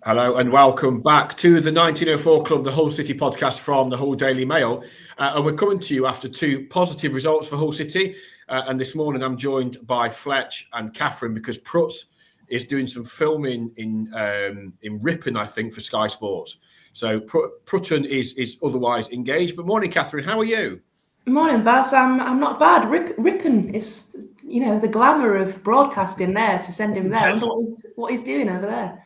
Hello and welcome back to the 1904 Club, the Hull City podcast from the Hull Daily Mail. And we're coming to you after two positive results for Hull City. And this morning I'm joined by Fletch and Kathryn because Prutz is doing some filming in Ripon, I think, for Sky Sports. So Prutton is otherwise engaged. But morning, Kathryn. How are you? Morning, Baz. I'm not bad. Ripon is, the glamour of broadcasting there to send him there. I wonder what he's doing over there.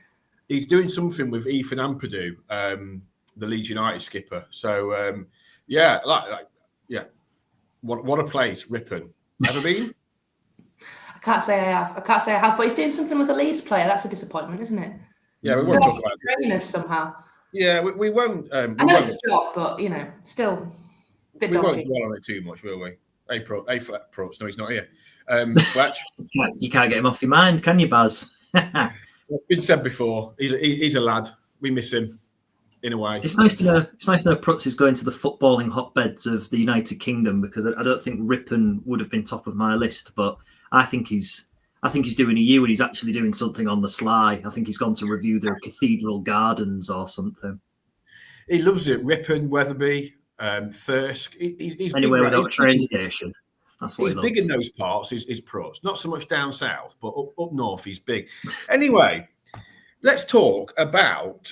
He's doing something with Ethan Ampadu, the Leeds United skipper. So, what a place, Ripon. Ever been? I can't say I have, but he's doing something with a Leeds player. That's a disappointment, isn't it? Yeah, we won't talk about it. Training us somehow. Yeah, we won't. I know it's his job, but, still a bit we donkey. Won't dwell on it too much, will we? Hey, Prutz. No, he's not here. Fletch? You can't get him off your mind, can you, Baz? It's been said before. He's a lad. We miss him in a way. It's nice to know Prutz is going to the footballing hotbeds of the United Kingdom, because I don't think Ripon would have been top of my list, but I think he's doing a year when he's actually doing something on the sly. I think he's gone to review the cathedral gardens or something. He loves it. Ripon, Wetherby, Thirsk. He's anywhere without a train station. That's what he's big in those parts, is Prutz. Not so much down south, but up north he's big. Anyway, let's talk about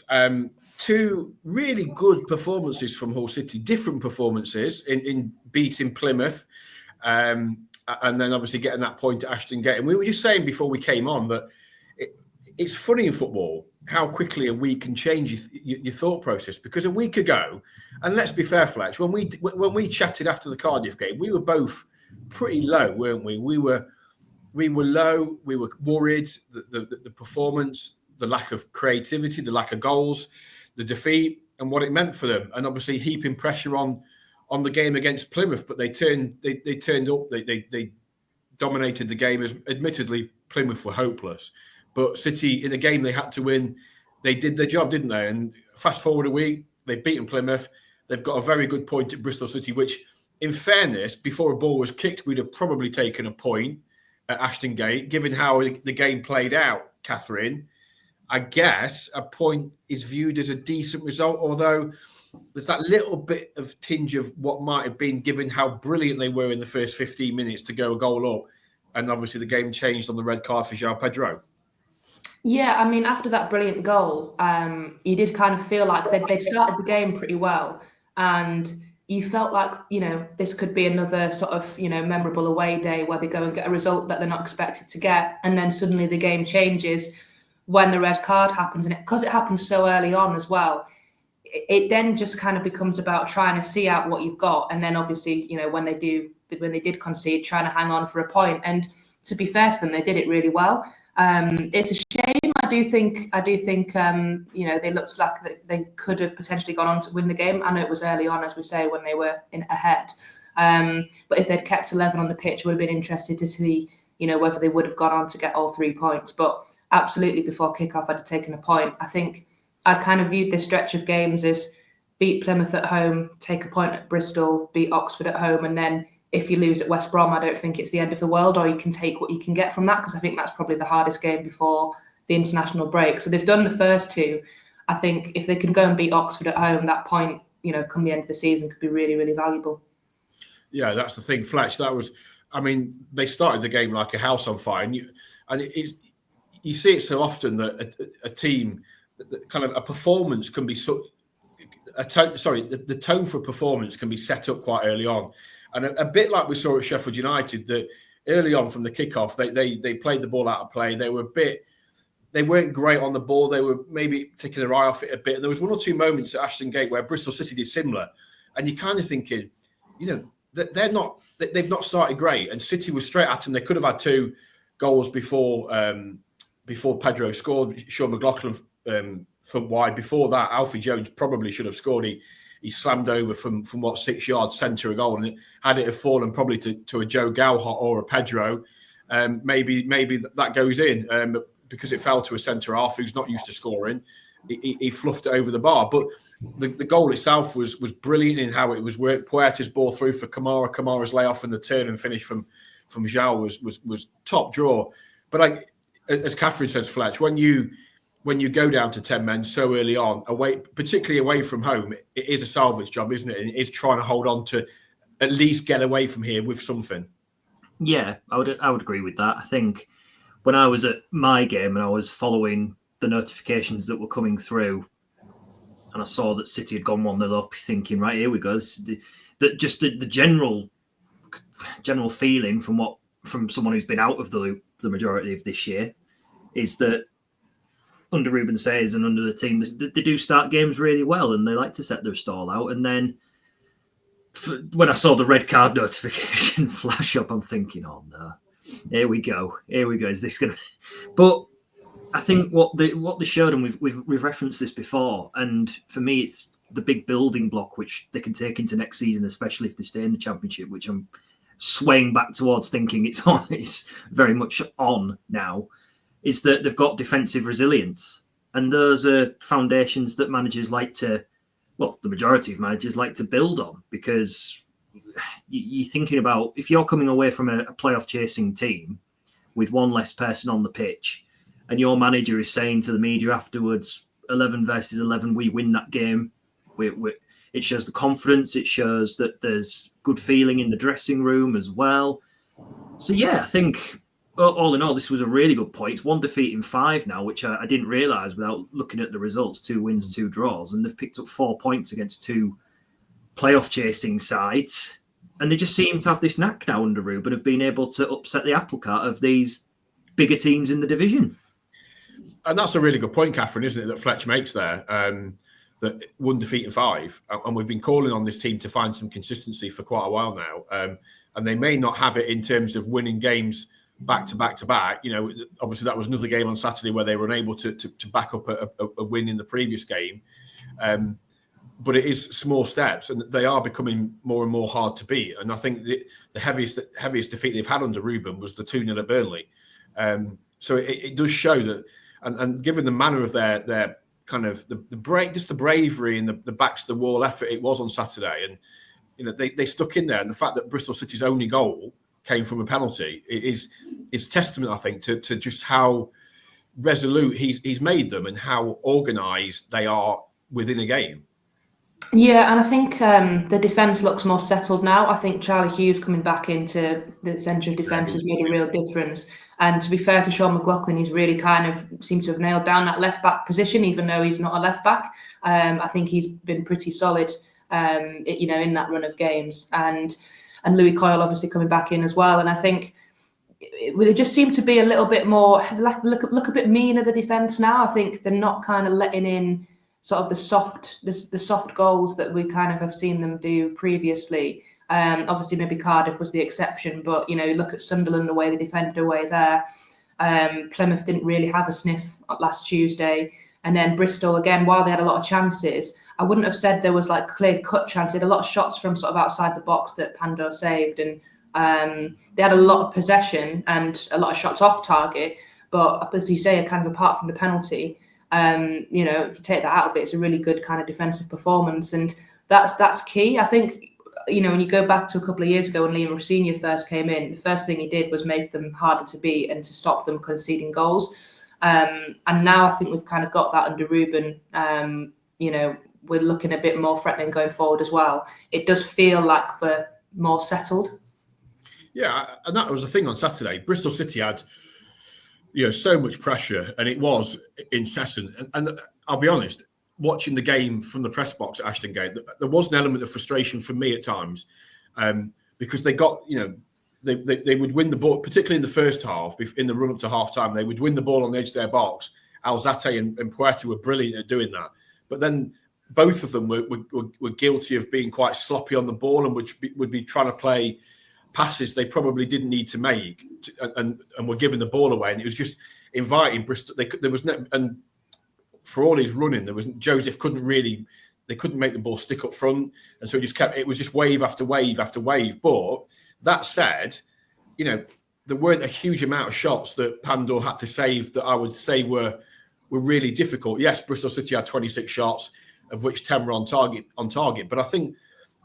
two really good performances from Hull City, different performances in beating Plymouth and then obviously getting that point at Ashton Gate. And we were just saying before we came on that it's funny in football how quickly a week can change your thought process. Because a week ago, and let's be fair, Fletch, when we chatted after the Cardiff game, we were both pretty low, weren't we? We were low. We were worried the performance, the lack of creativity, the lack of goals, the defeat, and what it meant for them. And obviously heaping pressure on the game against Plymouth. But they turned up. They dominated the game. As admittedly, Plymouth were hopeless. But City, in a game they had to win, they did their job, didn't they? And fast forward a week, they've beaten Plymouth. They've got a very good point at Bristol City, which, in fairness, before a ball was kicked, we'd have probably taken a point at Ashton Gate. Given how the game played out, Kathryn, I guess a point is viewed as a decent result, although there's that little bit of tinge of what might have been, given how brilliant they were in the first 15 minutes to go a goal up. And obviously the game changed on the red card for Joao Pedro. Yeah, I mean, after that brilliant goal, you did kind of feel like they'd started the game pretty well. And you felt like, this could be another sort of, memorable away day where they go and get a result that they're not expected to get. And then suddenly the game changes when the red card happens. And because it happened so early on as well, it then just kind of becomes about trying to see out what you've got. And then obviously, when they did concede, trying to hang on for a point. And to be fair to them, they did it really well. It's a shame. I do think they looked like they could have potentially gone on to win the game. I know it was early on, as we say, when they were ahead. But if they'd kept 11 on the pitch, would have been interested to see, whether they would have gone on to get all 3 points. But absolutely, before kickoff, I'd have taken a point. I think I'd kind of viewed this stretch of games as beat Plymouth at home, take a point at Bristol, beat Oxford at home, and then if you lose at West Brom, I don't think it's the end of the world, or you can take what you can get from that, because I think that's probably the hardest game before the international break. So they've done the first two. I think if they can go and beat Oxford at home, that point, come the end of the season, could be really, really valuable. Yeah, that's the thing, Fletch. They started the game like a house on fire, and you see it so often that a team, kind of a performance can be the tone for performance can be set up quite early on. And a bit like we saw at Sheffield United, that early on from the kickoff, they played the ball out of play. They weren't great on the ball. They were maybe taking their eye off it a bit. And there was 1 or 2 moments at Ashton Gate where Bristol City did similar. And you're kind of thinking, they've not started great. And City was straight at them. They could have had 2 goals before Pedro scored. Sean McLaughlin from wide. Before that, Alfie Jones probably should have scored. He slammed over from 6 yards, centre a goal, and had it have fallen probably to a Joe Gauhot or a Pedro, maybe that goes in. Because it fell to a centre half who's not used to scoring, he fluffed it over the bar. But the goal itself was brilliant in how it was worked. Puerta's ball through for Kamara. Kamara's layoff and the turn and finish from Joao was top draw. But as Kathryn says, Fletch, when when you go down to 10 men so early on, particularly away from home, it is a salvage job, isn't it? And it is trying to hold on to at least get away from here with something. Yeah, I would agree with that. I think when I was at my game and I was following the notifications that were coming through, and I saw that City had gone 1-0 up, thinking, right, here we go. The general feeling from someone who's been out of the loop the majority of this year is that under Ruben Selles'men and under the team, they do start games really well and they like to set their stall out. And then when I saw the red card notification flash up, I'm thinking, oh no, here we go. Is this going to? But I think what they showed, and we've referenced this before, and for me, it's the big building block which they can take into next season, especially if they stay in the Championship, which I'm swaying back towards thinking it's very much on now, is that they've got defensive resilience. And those are foundations that managers the majority of managers like to build on, because you're thinking about if you're coming away from a playoff chasing team with one less person on the pitch and your manager is saying to the media afterwards, 11 versus 11, we win that game. It shows the confidence. It shows that there's good feeling in the dressing room as well. So, yeah, I think all in all, this was a really good point. It's 1 defeat in 5 now, which I didn't realise without looking at the results. 2 wins, 2 draws. And they've picked up 4 points against 2 playoff chasing sides. And they just seem to have this knack now under Ruben of being able to upset the apple cart of these bigger teams in the division. And that's a really good point, Kathryn, isn't it, that Fletch makes there? That 1 defeat in 5. And we've been calling on this team to find some consistency for quite a while now. And they may not have it in terms of winning games back to back to back. You know, obviously that was another game on Saturday where they were unable to back up a win in the previous game. But it is small steps, and they are becoming more and more hard to beat. And I think the heaviest defeat they've had under Ruben was the 2-0 at Burnley. So it does show that, and given the manner of their kind of the bravery and the backs to the wall effort it was on Saturday, and you know they stuck in there, and the fact that Bristol City's only goal came from a penalty is testament, I think, to just how resolute he's made them and how organised they are within a game. Yeah, and I think the defence looks more settled now. I think Charlie Hughes coming back into the centre of defence has made a real difference. And to be fair to Sean McLaughlin, he's really kind of seemed to have nailed down that left-back position, even though he's not a left-back. I think he's been pretty solid, in that run of games. And Louis Coyle obviously coming back in as well. And I think they just seem to be a little bit more, look a bit meaner, the defence now. I think they're not kind of letting in sort of the soft goals that we kind of have seen them do previously. Obviously, maybe Cardiff was the exception, but look at Sunderland, the way they defended away there. Plymouth didn't really have a sniff last Tuesday, and then Bristol again. While they had a lot of chances, I wouldn't have said there was like clear-cut chances. They had a lot of shots from sort of outside the box that Pando saved, and they had a lot of possession and a lot of shots off target. But as you say, kind of apart from the penalty. If you take that out of it, it's a really good kind of defensive performance, and that's key. I think, when you go back to a couple of years ago when Liam Rossini first came in, the first thing he did was make them harder to beat and to stop them conceding goals. And now I think we've kind of got that under Ruben. We're looking a bit more threatening going forward as well. It does feel like we're more settled. Yeah, and that was the thing on Saturday. Bristol City had so much pressure, and it was incessant. And I'll be honest, watching the game from the press box at Ashton Gate, there was an element of frustration for me at times, because they got, they would win the ball, particularly in the first half, in the run up to half time. They would win the ball on the edge of their box. Alzate and Puerto were brilliant at doing that. But then both of them were guilty of being quite sloppy on the ball and would be trying to play passes they probably didn't need to make, and were giving the ball away, and it was just inviting Bristol. There was no, and for all his running, Joseph couldn't make the ball stick up front, and so it was just wave after wave after wave. But that said, there weren't a huge amount of shots that Pandor had to save that I would say were really difficult. Yes, Bristol City had 26 shots, of which 10 were on target. But I think.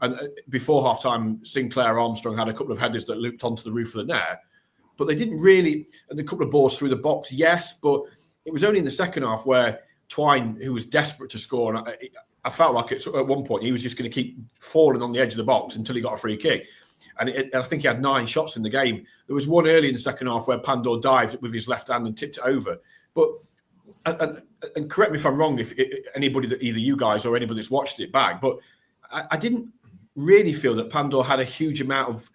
And before half-time, Sinclair Armstrong had a couple of headers that looped onto the roof of the net. But they didn't really... And a couple of balls through the box, yes. But it was only in the second half where Twine, who was desperate to score, and I felt like at one point he was just going to keep falling on the edge of the box until he got a free kick. And I think he had 9 shots in the game. There was one early in the second half where Pandor dived with his left hand and tipped it over. But and correct me if I'm wrong, if anybody that either you guys or anybody that's watched it back, but I didn't really feel that Pandor had a huge amount of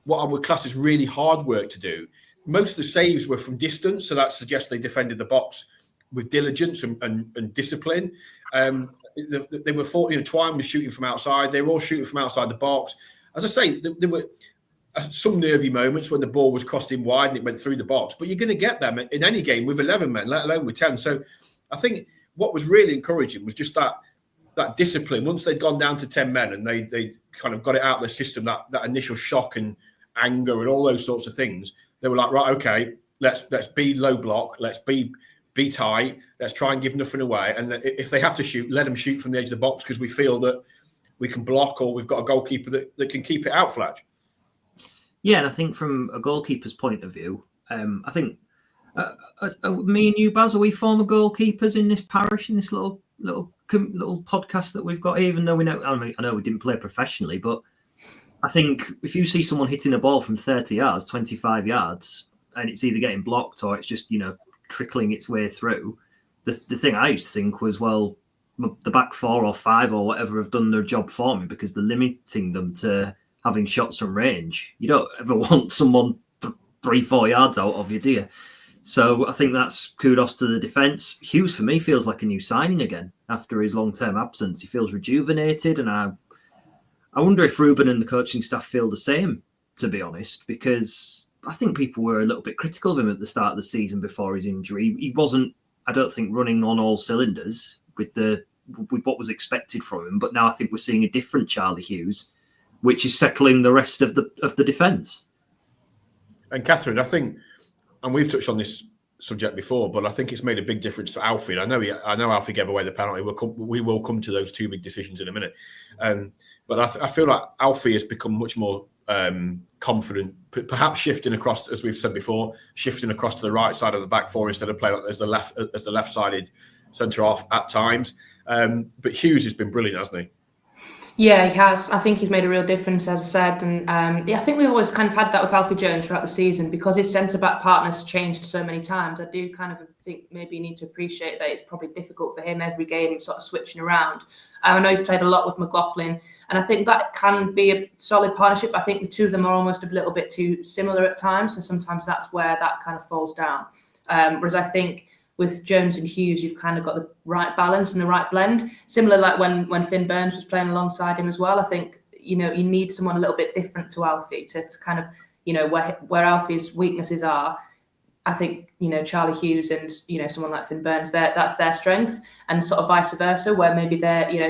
what I would class as really hard work to do. Most of the saves were from distance, so that suggests they defended the box with diligence and discipline. They were Twine was shooting from outside. They were all shooting from outside the box. As I say, there were some nervy moments when the ball was crossed in wide and it went through the box. But you're going to get them in any game with 11 men, let alone with 10. So I think what was really encouraging was just that discipline. Once they'd gone down to 10 men and they kind of got it out of their system, that initial shock and anger and all those sorts of things, they were like, right, okay, let's be low block, let's be tight, let's try and give nothing away. And if they have to shoot, let them shoot from the edge of the box because we feel that we can block or we've got a goalkeeper that can keep it out, Fletch. Yeah, and I think from a goalkeeper's point of view, I think me and you, Baz, are we former goalkeepers in this parish, in this little podcast that we've got here, even though we know, I know we didn't play professionally, but I think if you see someone hitting a ball from 30 yards, 25 yards, and it's either getting blocked or it's just, trickling its way through, the thing I used to think was, well, the back 4 or 5 or whatever have done their job for me because they're limiting them to having shots from range. You don't ever want someone 3-4 yards out of you, do you? So I think that's kudos to the defence. Hughes, for me, feels like a new signing again after his long-term absence. He feels rejuvenated, and I wonder if Ruben and the coaching staff feel the same, to be honest, because I think people were a little bit critical of him at the start of the season before his injury. He wasn't, I don't think, running on all cylinders with what was expected from him. But now I think we're seeing a different Charlie Hughes, which is settling the rest of the defence. And Kathryn, I think, and we've touched on this subject before, but I think it's made a big difference to Alfie. I know Alfie gave away the penalty. We will come to those 2 big decisions in a minute. But I feel like Alfie has become much more confident, perhaps shifting across, as we've said before, shifting across to the right side of the back 4 instead of playing as the left-sided centre half at times. But Hughes has been brilliant, hasn't he? Yeah, he has. I think he's made a real difference, as I said. And I think we've always kind of had that with Alfie Jones throughout the season because his centre-back partners changed so many times. I do kind of think maybe you need to appreciate that it's probably difficult for him every game sort of switching around. I know he's played a lot with McLaughlin, and I think that can be a solid partnership. I think the two of them are almost a little bit too similar at times, so sometimes that's where that kind of falls down. Whereas I think with Jones and Hughes, you've kind of got the right balance and the right blend. Similar like when Finn Burns was playing alongside him as well. I think, you need someone a little bit different to Alfie to kind of, where Alfie's weaknesses are. I think, Charlie Hughes and, someone like Finn Burns, that's their strengths, and sort of vice versa, where maybe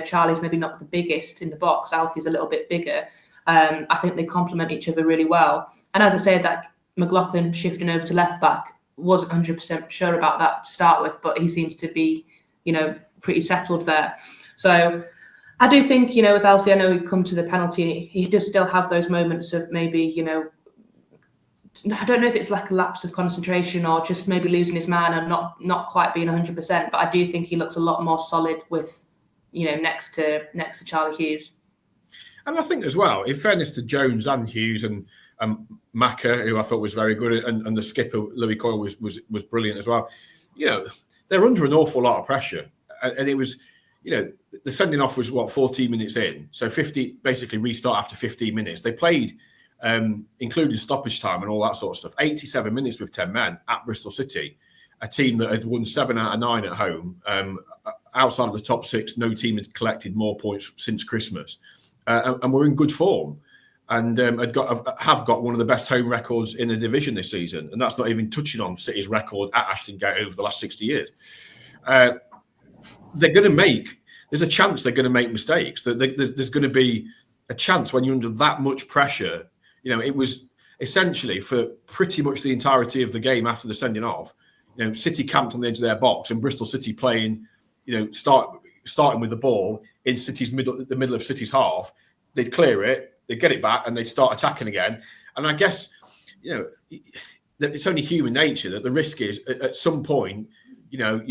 Charlie's maybe not the biggest in the box, Alfie's a little bit bigger. I think they complement each other really well. And as I said, that McLaughlin shifting over to left back, wasn't 100% sure about that to start with, but he seems to be, pretty settled there. So I do think, with Alfie, I know we come to the penalty, he does still have those moments of maybe, I don't know if it's like a lapse of concentration or just maybe losing his man and not quite being 100%, but I do think he looks a lot more solid with, next to Charlie Hughes. And I think as well, in fairness to Jones and Hughes and Macca, who I thought was very good, and the skipper Louis Coyle was brilliant as well. They're under an awful lot of pressure, and it was, the sending off was 14 minutes in, so 50 basically restart after 15 minutes. They played, including stoppage time and all that sort of stuff, 87 minutes with 10 men at Bristol City, a team that had won 7 out of 9 at home. Outside of the top 6, no team had collected more points since Christmas, and we're in good form. And have got one of the best home records in the division this season. And that's not even touching on City's record at Ashton Gate over the last 60 years. There's a chance they're going to make mistakes. There's going to be a chance when you're under that much pressure. It was essentially for pretty much the entirety of the game after the sending off, City camped on the edge of their box and Bristol City playing, starting with the ball in the middle of City's half. They'd clear it, they'd get it back, and they'd start attacking again. And I guess, that it's only human nature that the risk is at some point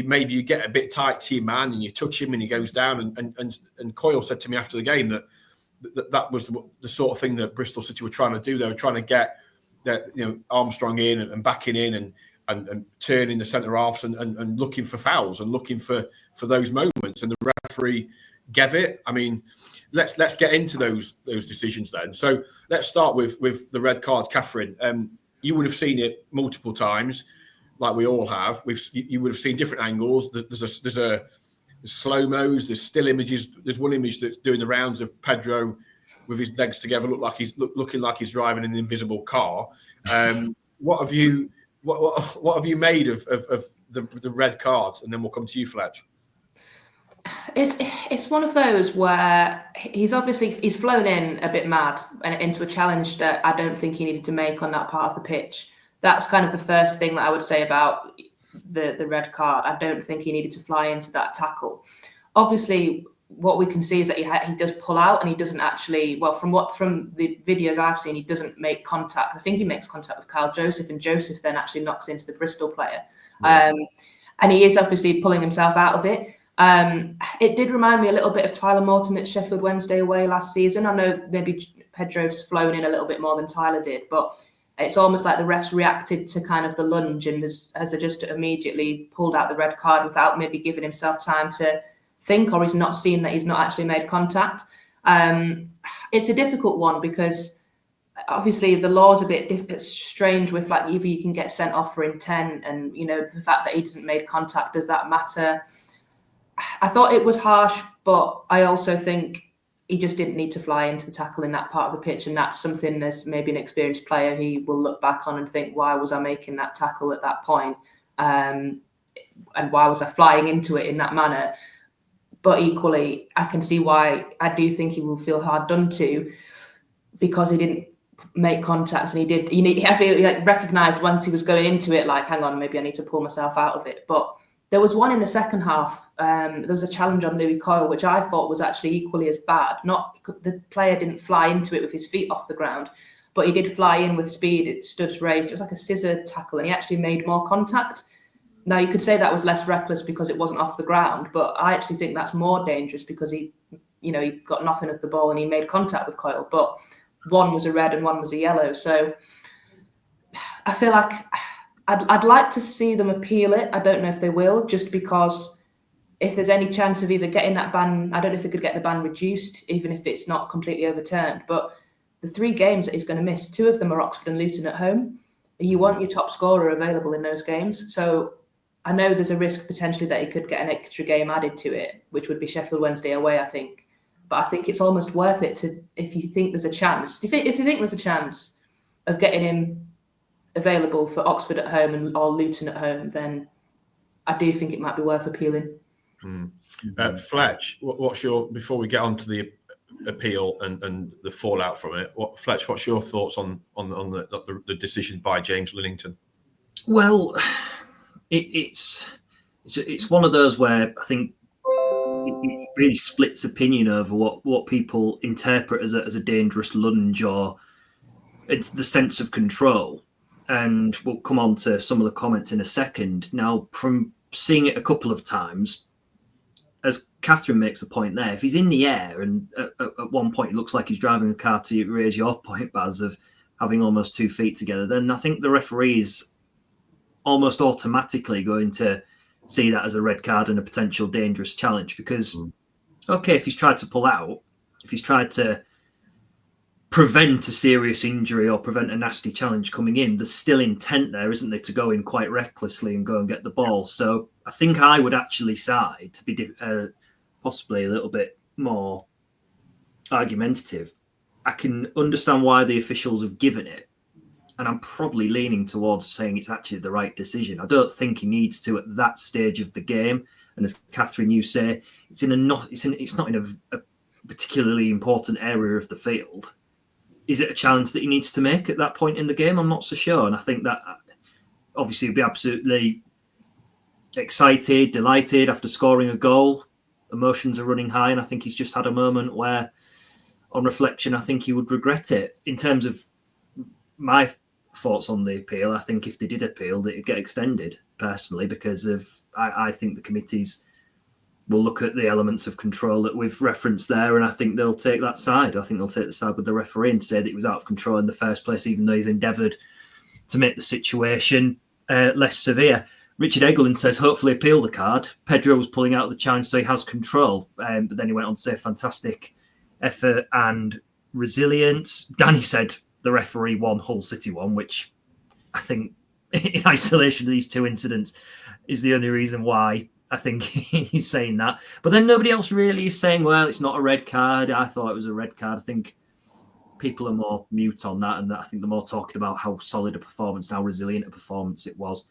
maybe you get a bit tight to your man and you touch him and he goes down. And Coyle said to me after the game that was the sort of thing that Bristol City were trying to do. They were trying to get Armstrong in and backing in and turning the centre halves and looking for fouls and looking for those moments. And the referee gave it. I mean, let's get into those decisions then. So let's start with the red card, Kathryn. You would have seen it multiple times, like we all have. You would have seen different angles. There's slow mos. There's still images. There's one image that's doing the rounds of Pedro with his legs together, looking like he's driving an invisible car. What have you made of the red card? And then we'll come to you, Fletch. It's one of those where he's flown in a bit mad and into a challenge that I don't think he needed to make on that part of the pitch. That's kind of the first thing that I would say about the red card. I don't think he needed to fly into that tackle. Obviously, what we can see is that he does pull out and he doesn't actually. Well, from the videos I've seen, he doesn't make contact. I think he makes contact with Kyle Joseph, and Joseph then actually knocks into the Bristol player. Yeah. And he is obviously pulling himself out of it. It did remind me a little bit of Tyler Morton at Sheffield Wednesday away last season. I know maybe Pedro's flown in a little bit more than Tyler did, but it's almost like the refs reacted to kind of the lunge and has just immediately pulled out the red card without maybe giving himself time to think, or he's not seen that he's not actually made contact. It's a difficult one because obviously the law's a bit strange with like either you can get sent off for intent and, the fact that he doesn't make contact, does that matter? I thought it was harsh, but I also think he just didn't need to fly into the tackle in that part of the pitch. And that's something as maybe an experienced player, he will look back on and think, why was I making that tackle at that point? And why was I flying into it in that manner? But equally, I can see why I do think he will feel hard done to because he didn't make contact and I feel he recognised once he was going into it, like, hang on, maybe I need to pull myself out of it. But there was one in the second half. There was a challenge on Louis Coyle, which I thought was actually equally as bad. Not the player didn't fly into it with his feet off the ground, but he did fly in with speed. It stood raised. It was like a scissor tackle, and he actually made more contact. Now, you could say that was less reckless because it wasn't off the ground, but I actually think that's more dangerous because he got nothing of the ball and he made contact with Coyle. But one was a red and one was a yellow. So I feel like I'd like to see them appeal it. I don't know if they will, just because if there's any chance of either getting that ban, I don't know if they could get the ban reduced, even if it's not completely overturned. But the 3 games that he's going to miss, 2 of them are Oxford and Luton at home. You want your top scorer available in those games. So I know there's a risk potentially that he could get an extra game added to it, which would be Sheffield Wednesday away, I think. But I think it's almost worth it if you think there's a chance. If you think there's a chance of getting him available for Oxford at home or Luton at home, then I do think it might be worth appealing. Fletch, what's your, before we get on to the appeal and the fallout from it, Fletch, what's your thoughts on the decision by James Linnington? Well, it's one of those where I think it really splits opinion over what people interpret as a dangerous lunge, or it's the sense of control. And we'll come on to some of the comments in a second. Now, from seeing it a couple of times, as Kathryn makes a point there, if he's in the air and at one point it looks like he's driving a car, to raise your point, Baz, of having almost 2 feet together, then I think the referee is almost automatically going to see that as a red card and a potential dangerous challenge. Because, okay, if he's tried to pull out, if he's tried to prevent a serious injury or prevent a nasty challenge coming in, there's still intent there, isn't there, to go in quite recklessly and go and get the ball. So I think I would actually side to be possibly a little bit more argumentative. I can understand why the officials have given it, and I'm probably leaning towards saying it's actually the right decision. I don't think he needs to at that stage of the game. And as Kathryn, you say, it's not in a particularly important area of the field. Is it a challenge that he needs to make at that point in the game? I'm not so sure. And I think that obviously he'll be absolutely excited, delighted after scoring a goal. Emotions are running high. And I think he's just had a moment where, on reflection, I think he would regret it. In terms of my thoughts on the appeal. I think if they did appeal, it'd get extended, personally, because I think the committees will look at the elements of control that we've referenced there, and I think they'll take that side. I think they'll take the side with the referee and say that it was out of control in the first place, even though he's endeavoured to make the situation less severe. Richard Eglin says, hopefully appeal the card. Pedro was pulling out of the challenge, so he has control. But then he went on to say fantastic effort and resilience. Danny said the referee won, Hull City won, which I think in isolation of these two incidents is the only reason why I think he's saying that. But then nobody else really is saying, well, it's not a red card. I thought it was a red card. I think people are more mute on that, and I think they're more talking about how solid a performance and how resilient a performance it was.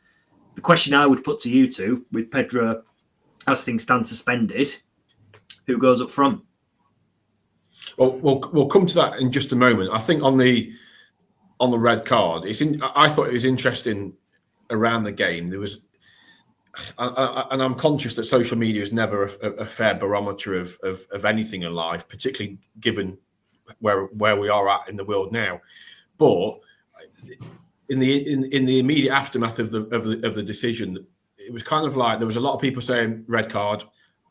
The question I would put to you two, with Pedro, as things stand suspended, who goes up front? Well, we'll come to that in just a moment. I think on the red card, I thought it was interesting around the game. There was, and I'm conscious that social media is never a fair barometer of anything in life, particularly given where we are at in the world now. But in the immediate aftermath of the decision, it was kind of like there was a lot of people saying red card,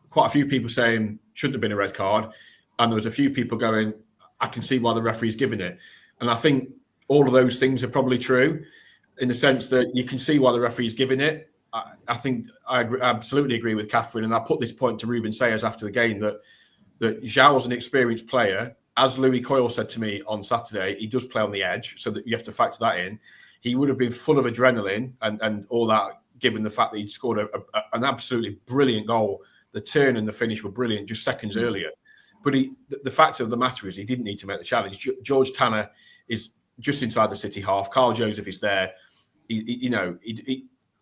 quite a few people saying shouldn't have been a red card, and there was a few people going, I can see why the referee's giving it. And I think all of those things are probably true, in the sense that you can see why the referee's giving it. I think I absolutely agree with Kathryn, and I put this point to Ruben Selles'men after the game that Joao's an experienced player. As Louis Coyle said to me on Saturday, he does play on the edge, so that you have to factor that in. He would have been full of adrenaline and all that, given the fact that he'd scored an absolutely brilliant goal. The turn and the finish were brilliant just seconds earlier. But the fact of the matter is he didn't need to make the challenge. George Tanner is just inside the City half. Carl Joseph is there.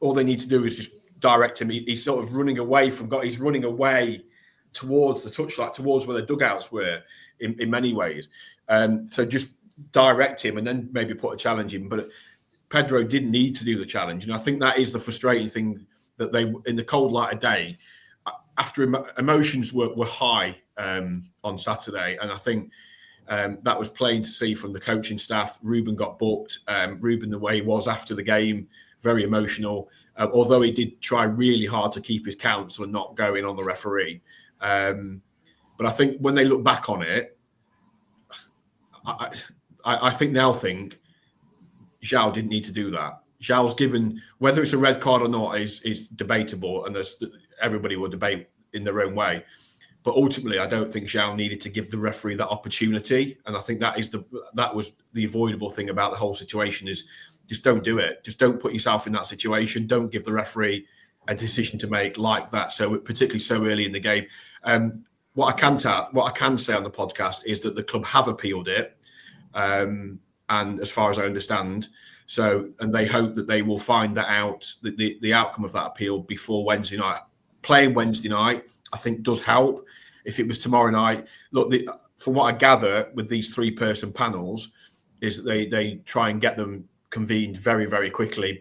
All they need to do is just direct him. He's sort of running away from God. He's running away towards the touchline, towards where the dugouts were in many ways. So just direct him and then maybe put a challenge in. But Pedro didn't need to do the challenge. And I think that is the frustrating thing, that they, in the cold light of day, after emotions were high on Saturday. And I think that was plain to see from the coaching staff. Ruben got booked. Ruben, the way he was after the game, very emotional, although he did try really hard to keep his counsel and not go in on the referee. But I think when they look back on it, I think they'll think Joao didn't need to do that. Joao's given, whether it's a red card or not is debatable, and everybody will debate in their own way. But ultimately, I don't think Joao needed to give the referee that opportunity. And I think that was the avoidable thing about the whole situation, is just don't do it. Just don't put yourself in that situation. Don't give the referee a decision to make like that. So particularly so early in the game. What I can say on the podcast is that the club have appealed it. And as far as I understand, and they hope that they will find that out, the outcome of that appeal before Wednesday night. Playing Wednesday night, I think, does help. If it was tomorrow night, look, from what I gather with these 3-person panels, is that they try and get them convened very, very quickly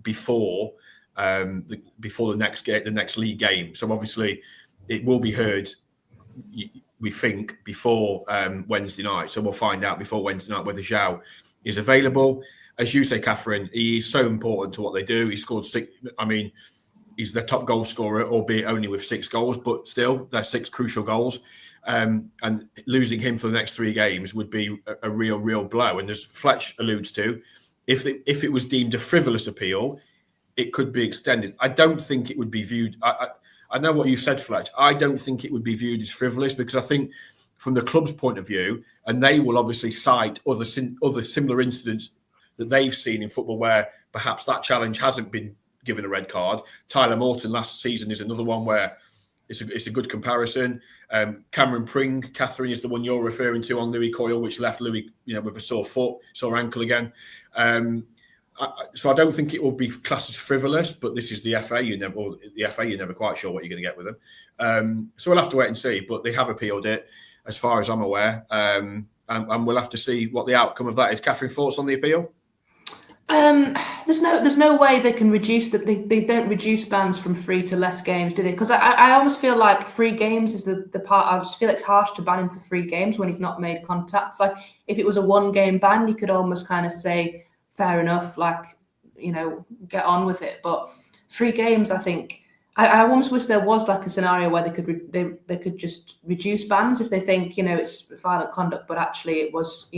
before the next league game. So obviously, it will be heard, we think, before Wednesday night. So we'll find out before Wednesday night whether Joao is available. As you say, Kathryn, he is so important to what they do. He scored 6. I mean, he's the top goal scorer, albeit only with 6 goals, but still, they're 6 crucial goals. And losing him for the next 3 games would be a real blow. And as Fletch alludes to, if it was deemed a frivolous appeal, it could be extended. I don't think it would be viewed. I know what you said, Fletch. I don't think it would be viewed as frivolous, because I think from the club's point of view, and they will obviously cite other similar incidents that they've seen in football where perhaps that challenge hasn't been given a red card. Tyler Morton last season is another one where it's a good comparison. Cameron Pring, Kathryn, is the one you're referring to on Louis Coyle, which left Louis, with a sore ankle again. So I don't think it will be classed as frivolous, but this is the FA. You're never quite sure what you're going to get with them. So we'll have to wait and see. But they have appealed it, as far as I'm aware, and we'll have to see what the outcome of that is. Kathryn, thoughts on the appeal? There's no way they can reduce they don't reduce bans from 3 to less games, do they? Because I almost feel like 3 games is the part. I just feel it's harsh to ban him for 3 games when he's not made contact. Like if it was a 1-game ban, you could almost kind of say fair enough. Like, get on with it. But 3 games, I think. I almost wish there was like a scenario where they could just reduce bans if they think it's violent conduct, but actually it was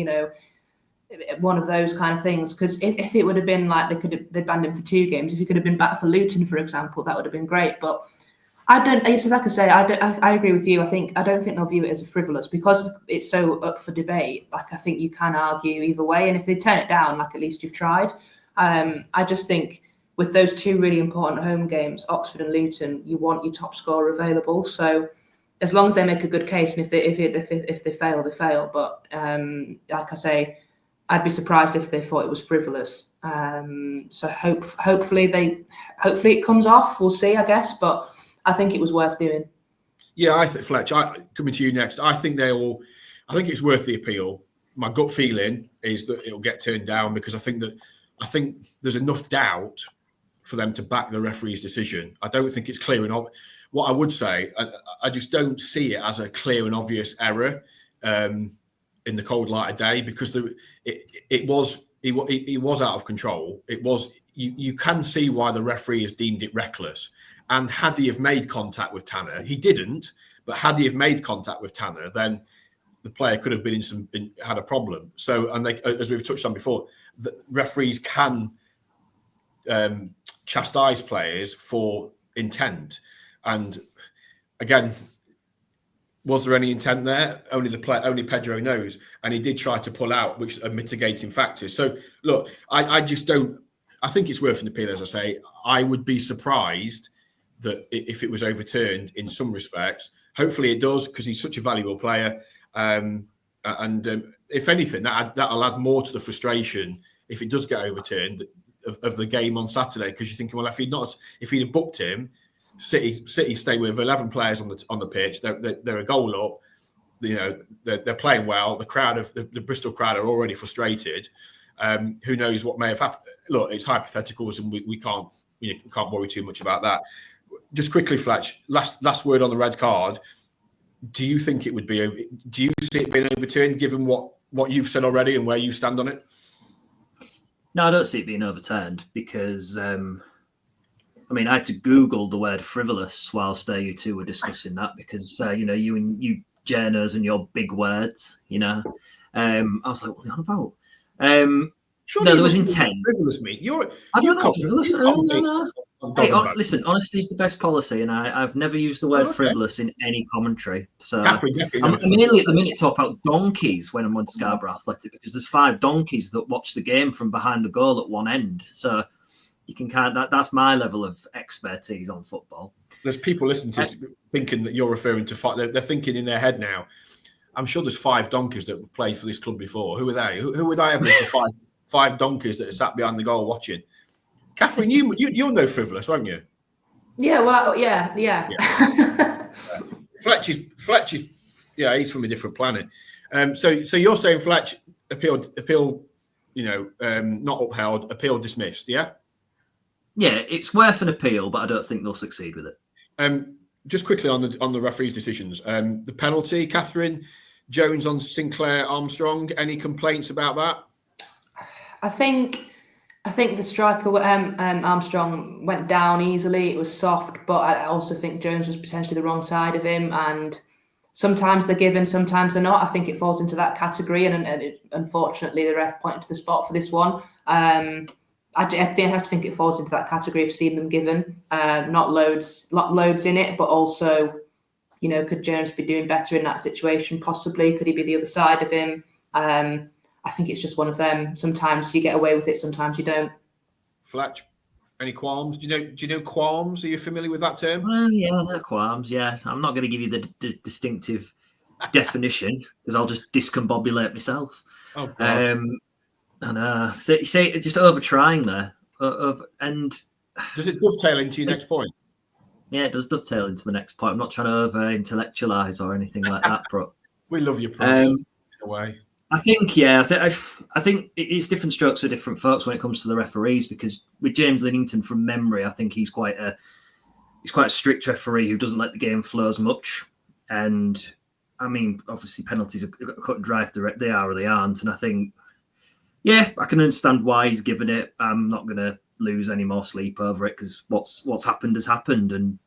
one of those kind of things. Because if it would have been like they banned him for 2 games, if he could have been back for Luton, for example, that would have been great. But I don't. It's like I say, I agree with you. I don't think they'll view it as a frivolous because it's so up for debate. Like I think you can argue either way, and if they turn it down, like at least you've tried. I just think, with those 2 really important home games, Oxford and Luton, you want your top scorer available. So as long as they make a good case, and if they fail, they fail. But like I say, I'd be surprised if they thought it was frivolous. So hopefully it comes off. We'll see, I guess. But I think it was worth doing. Yeah, I think Fletch. Coming to you next. I think it's worth the appeal. My gut feeling is that it'll get turned down because I think there's enough doubt for them to back the referee's decision. I don't think it's clear and obvious. What I would say, I just don't see it as a clear and obvious error in the cold light of day because it was out of control. It was. You can see why the referee has deemed it reckless. And had he have made contact with Tanner, he didn't. But had he have made contact with Tanner, then the player could have had a problem. So, and as we've touched on before, the referees can chastise players for intent. And again, was there any intent there? Only Pedro knows. And he did try to pull out, which are mitigating factors. So look, I just don't. I think it's worth an appeal, as I say. I would be surprised that if it was overturned in some respects. Hopefully it does because he's such a valuable player. And if anything, that'll add more to the frustration if it does get overturned of the game on Saturday. Because you're thinking, well, if he'd have booked him, City stay with 11 players on the pitch. They're a goal up. They're playing well. The Bristol crowd are already frustrated. Who knows what may have happened? Look, it's hypotheticals, and we can't worry too much about that. Just quickly, Fletch. Last word on the red card. Do you think it would be? Do you see it being overturned, given what you've said already and where you stand on it? No, I don't see it being overturned because I had to Google the word frivolous whilst you two were discussing that because you journers and your big words. I was like, what are they on about? Surely no, there was intent. Frivolous, mate. Hey, listen, honesty is the best policy, and I've never used the word frivolous in any commentary. So I'm mainly at the minute talk about donkeys when I'm on Scarborough Athletic because there's 5 donkeys that watch the game from behind the goal at one end. So you can that's my level of expertise on football. There's people listening to this thinking that you're referring to. They're thinking in their head now. I'm sure there's 5 donkeys that have played for this club before. Who are they? Who would I have as the 5 donkeys that are sat behind the goal watching? Kathryn, you'll know frivolous, won't you? Yeah, well, yeah. Fletch is, he's from a different planet. So you're saying Fletch appeal, not upheld, appeal dismissed, yeah? Yeah, it's worth an appeal, but I don't think they'll succeed with it. Just quickly on the referees' decisions, the penalty, Kathryn, Jones on Sinclair Armstrong. Any complaints about that? I think the striker Armstrong went down easily. It was soft, but I also think Jones was potentially the wrong side of him. And sometimes they're given, sometimes they're not. I think it falls into that category, and unfortunately, the ref pointed to the spot for this one. I have to think it falls into that category of seeing them given. Not loads in it, but also, could Jones be doing better in that situation? Possibly. Could he be the other side of him? I think it's just one of them. Sometimes you get away with it, sometimes you don't. Fletch, any qualms? Do you know qualms? Are you familiar with that term? Yeah, no qualms. Yeah, I'm not going to give you the distinctive definition because I'll just discombobulate myself. Oh God. And say just over trying there. And does it dovetail into your next point? Yeah, it does dovetail into the next point. I'm not trying to over intellectualize or anything like that, but we love your pros in a way. I think it's different strokes for different folks when it comes to the referees because with James Linnington from memory, I think he's quite a strict referee who doesn't let the game flow as much. And I mean, obviously penalties are cut and dry if they are or they aren't. And I think Yeah, I can understand why he's given it. I'm not going to lose any more sleep over it because what's happened has happened. And,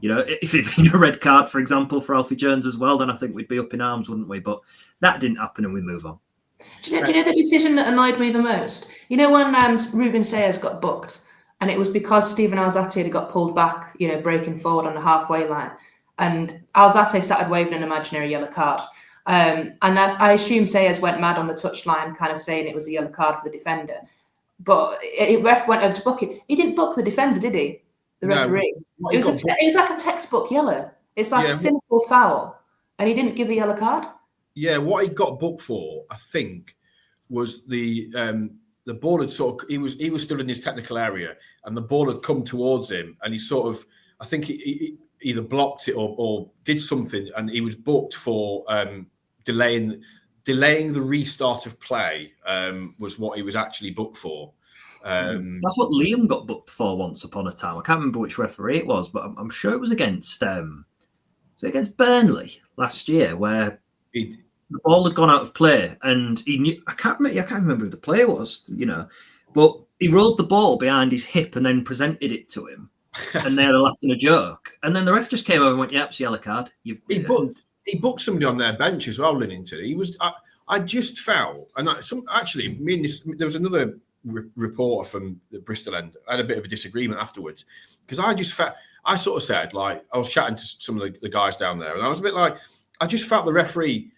if it'd been a red card, for example, for Alfie Jones as well, then I think we'd be up in arms, wouldn't we? But that didn't happen and we move on. Do you know the decision that annoyed me the most? You know when Ruben Selles'men got booked and it was because Steven Alzate had got pulled back, breaking forward on the halfway line. And Alzate started waving an imaginary yellow card. And I assume Sayers went mad on the touchline, kind of saying it was a yellow card for the defender. But ref went over to book it. He didn't book the defender, did he? The referee. No, it was like a textbook yellow. It's like a cynical foul. And he didn't give a yellow card. Yeah, what he got booked for, I think, was the ball had he was still in his technical area, and the ball had come towards him, and he I think he either blocked it or did something, and he was booked for delaying the restart of play. Was what he was actually booked for. That's what Liam got booked for once upon a time. I can't remember which referee it was, but I'm sure it was against Burnley last year, where the ball had gone out of play, and he knew. I can't remember who the player was, but he rolled the ball behind his hip and then presented it to him, and they had a laugh and a joke. And then the ref just came over and went, "Yeah, it's a yellow card." He booked somebody on their bench as well, Linnington. He was. I just felt, and there was another reporter from the Bristol end. I had a bit of a disagreement afterwards because I just felt. I sort of said, I was chatting to some of the guys down there, and I was a bit like, I just felt the referee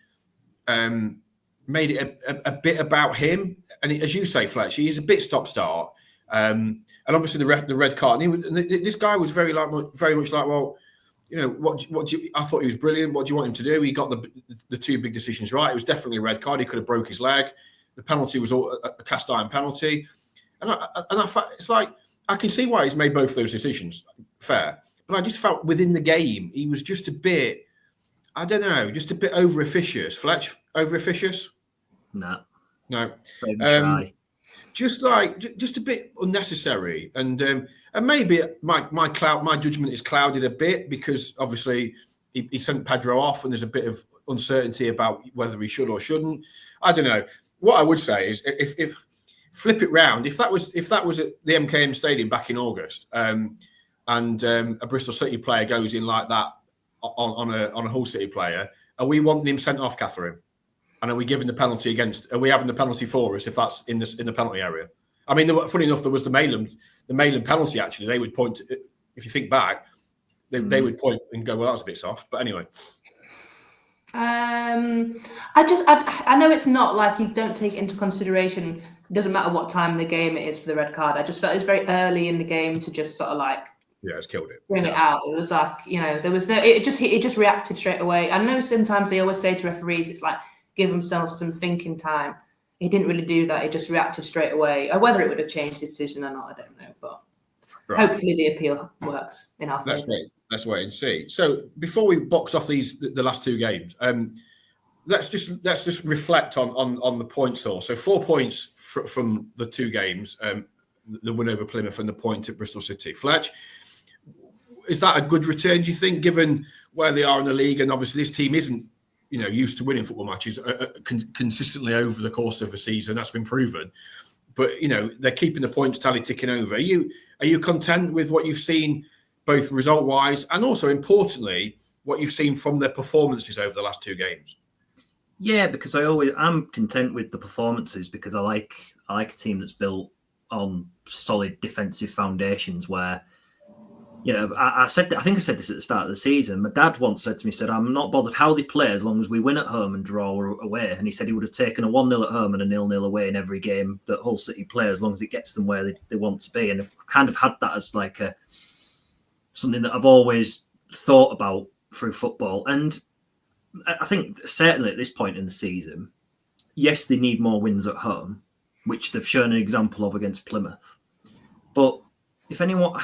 made it a bit about him. And as you say, Fletch, he's a bit stop-start. And obviously the red card. And this guy was very much like, well, what do you, I thought he was brilliant. What do you want him to do? He got the two big decisions right. It was definitely a red card. He could have broke his leg. The penalty was a cast iron penalty. And I felt, it's like, I can see why he's made both of those decisions fair. But I just felt within the game, he was just a bit, I don't know, just a bit over-officious. Fletch, over-officious? No. Just a bit unnecessary. And maybe my judgment is clouded a bit because obviously he sent Pedro off and there's a bit of uncertainty about whether he should or shouldn't. I don't know. What I would say is if flip it round, if that was at the MKM Stadium back in August, and a Bristol City player goes in like that on a Hull City player, are we wanting him sent off, Kathryn? And are we giving the penalty against? Are we having the penalty for us if that's in the penalty area? I mean, funny enough, there was the Mayland penalty. Actually, they would point. If you think back, they would point and go, "Well, that was a bit soft." But anyway. I know it's not like you don't take it into consideration. It doesn't matter what time in the game it is for the red card. I just felt it was very early in the game to just sort of it's killed it. Bring it out. It was like, there was no. It just reacted straight away. I know sometimes they always say to referees, it's like give themselves some thinking time. He didn't really do that. He just reacted straight away. Whether it would have changed his decision or not, I don't know. But hopefully the appeal works in our favour. Let's wait and see. So before we box off the last two games, let's just reflect on the point source. So 4 points from the two games, the win over Plymouth and the point at Bristol City. Fletch, is that a good return, do you think, given where they are in the league? And obviously this team isn't used to winning football matches consistently over the course of a season. That's been proven. But they're keeping the points tally ticking over. Are you content with what you've seen, both result-wise and also importantly, what you've seen from their performances over the last two games? Yeah, because I'm content with the performances because I like a team that's built on solid defensive foundations where, I think I said this at the start of the season. My dad once said to me, I'm not bothered how they play as long as we win at home and draw away. And he said he would have taken a 1-0 at home and a 0-0 away in every game that Hull City play as long as it gets them where they want to be. And I've kind of had that as like something that I've always thought about through football. And I think certainly at this point in the season, yes, they need more wins at home, which they've shown an example of against Plymouth. But if anyone...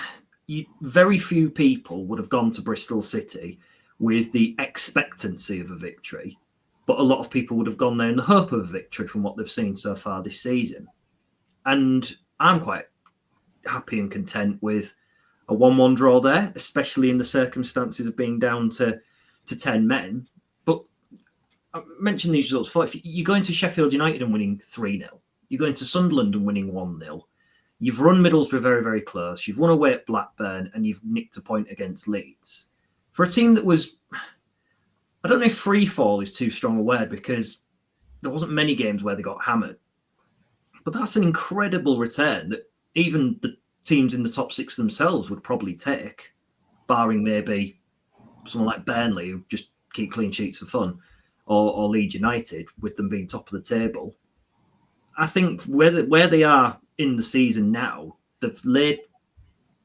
very few people would have gone to Bristol City with the expectancy of a victory, but a lot of people would have gone there in the hope of a victory from what they've seen so far this season. And I'm quite happy and content with a 1-1 draw there, especially in the circumstances of being down to 10 men. But I mentioned these results before. If you're going to Sheffield United and winning 3-0, You're going to Sunderland and winning 1-0. You've run Middlesbrough very, very close. You've won away at Blackburn and you've nicked a point against Leeds. For a team that was, I don't know if free fall is too strong a word because there wasn't many games where they got hammered. But that's an incredible return that even the teams in the top 6 themselves would probably take, barring maybe someone like Burnley who just keep clean sheets for fun, or Leeds United with them being top of the table. I think where they are in the season now, they've laid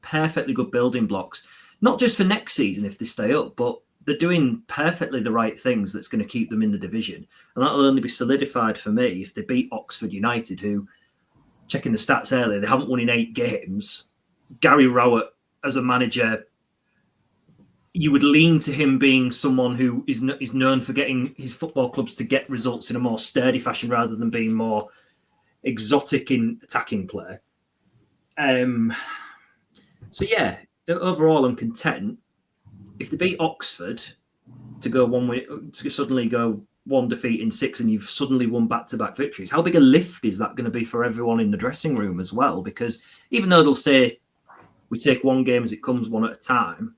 perfectly good building blocks, not just for next season if they stay up, but they're doing perfectly the right things that's going to keep them in the division. And that'll only be solidified for me if they beat Oxford United, who, checking the stats earlier, they haven't won in 8 games. Gary Rowett, as a manager, you would lean to him being someone who is known for getting his football clubs to get results in a more sturdy fashion rather than being more exotic in attacking play. So yeah, overall I'm content. If they beat Oxford to go to suddenly go 1 defeat in 6 and you've suddenly won back-to-back victories, how big a lift is that going to be for everyone in the dressing room as well? Because even though they'll say we take one game as it comes, one at a time,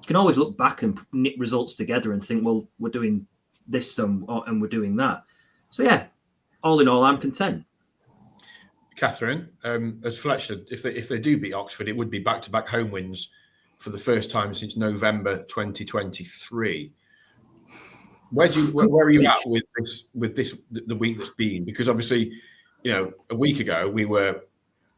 you can always look back and knit results together and think, well, we're doing this and we're doing that. So yeah, all in all, I'm content. Kathryn, as Fletch said, if they do beat Oxford, it would be back-to-back home wins for the first time since November 2023. Where are you at with this the week that's been? Because obviously, a week ago we were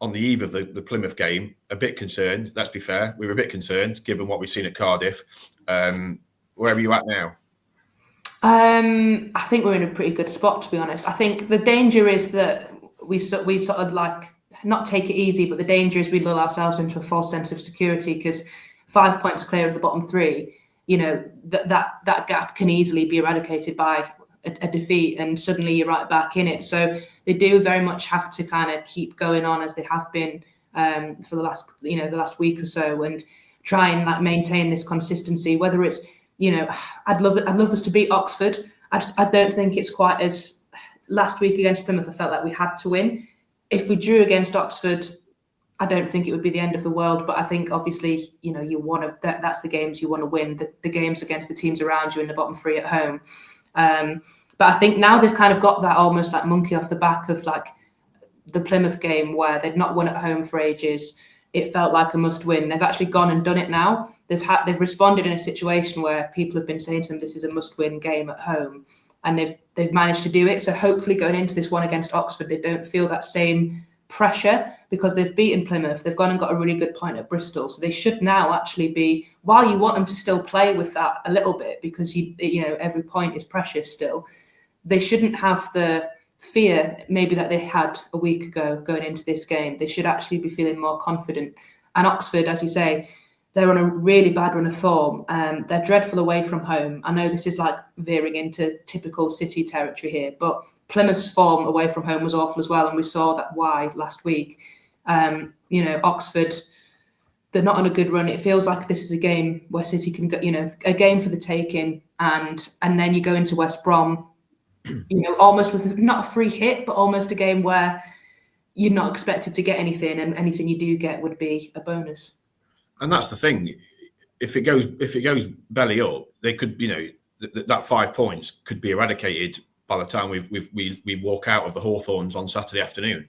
on the eve of the Plymouth game, a bit concerned. Let's be fair, we were a bit concerned given what we've seen at Cardiff. Where are you at now? I think we're in a pretty good spot, to be honest. I think the danger is that we sort of like not take it easy, but the danger is we lull ourselves into a false sense of security because 5 points clear of the bottom 3, that gap can easily be eradicated by a defeat, and suddenly you're right back in it. So they do very much have to kind of keep going on as they have been for the last week or so, and try and like maintain this consistency. Whether it's I'd love us to beat Oxford. I don't think it's quite as last week against Plymouth. I felt like we had to win. If we drew against Oxford, I don't think it would be the end of the world, but I think obviously, you want to, that's the games you want to win, the games against the teams around you in the bottom 3 at home. But I think now they've kind of got that almost like monkey off the back of like the Plymouth game where they'd not won at home for ages. It felt like a must win. They've actually gone and done it now. They've responded in a situation where people have been saying to them, this is a must win game at home. And they've managed to do it. So hopefully going into this one against Oxford, they don't feel that same pressure because they've beaten Plymouth. They've gone and got a really good point at Bristol. So they should now actually be, while you want them to still play with that a little bit because every point is precious still, they shouldn't have the fear maybe that they had a week ago going into this game. They should actually be feeling more confident. And Oxford, as you say, they're on a really bad run of form. They're dreadful away from home. I know this is like veering into typical City territory here, but Plymouth's form away from home was awful as well, and we saw that why last week. Oxford, they're not on a good run. It feels like this is a game where City can go, a game for the taking, and then you go into West Brom, almost with not a free hit, but almost a game where you're not expected to get anything, and anything you do get would be a bonus. And that's the thing. If it goes belly up, they could, that 5 points could be eradicated by the time we walk out of the Hawthorns on Saturday afternoon.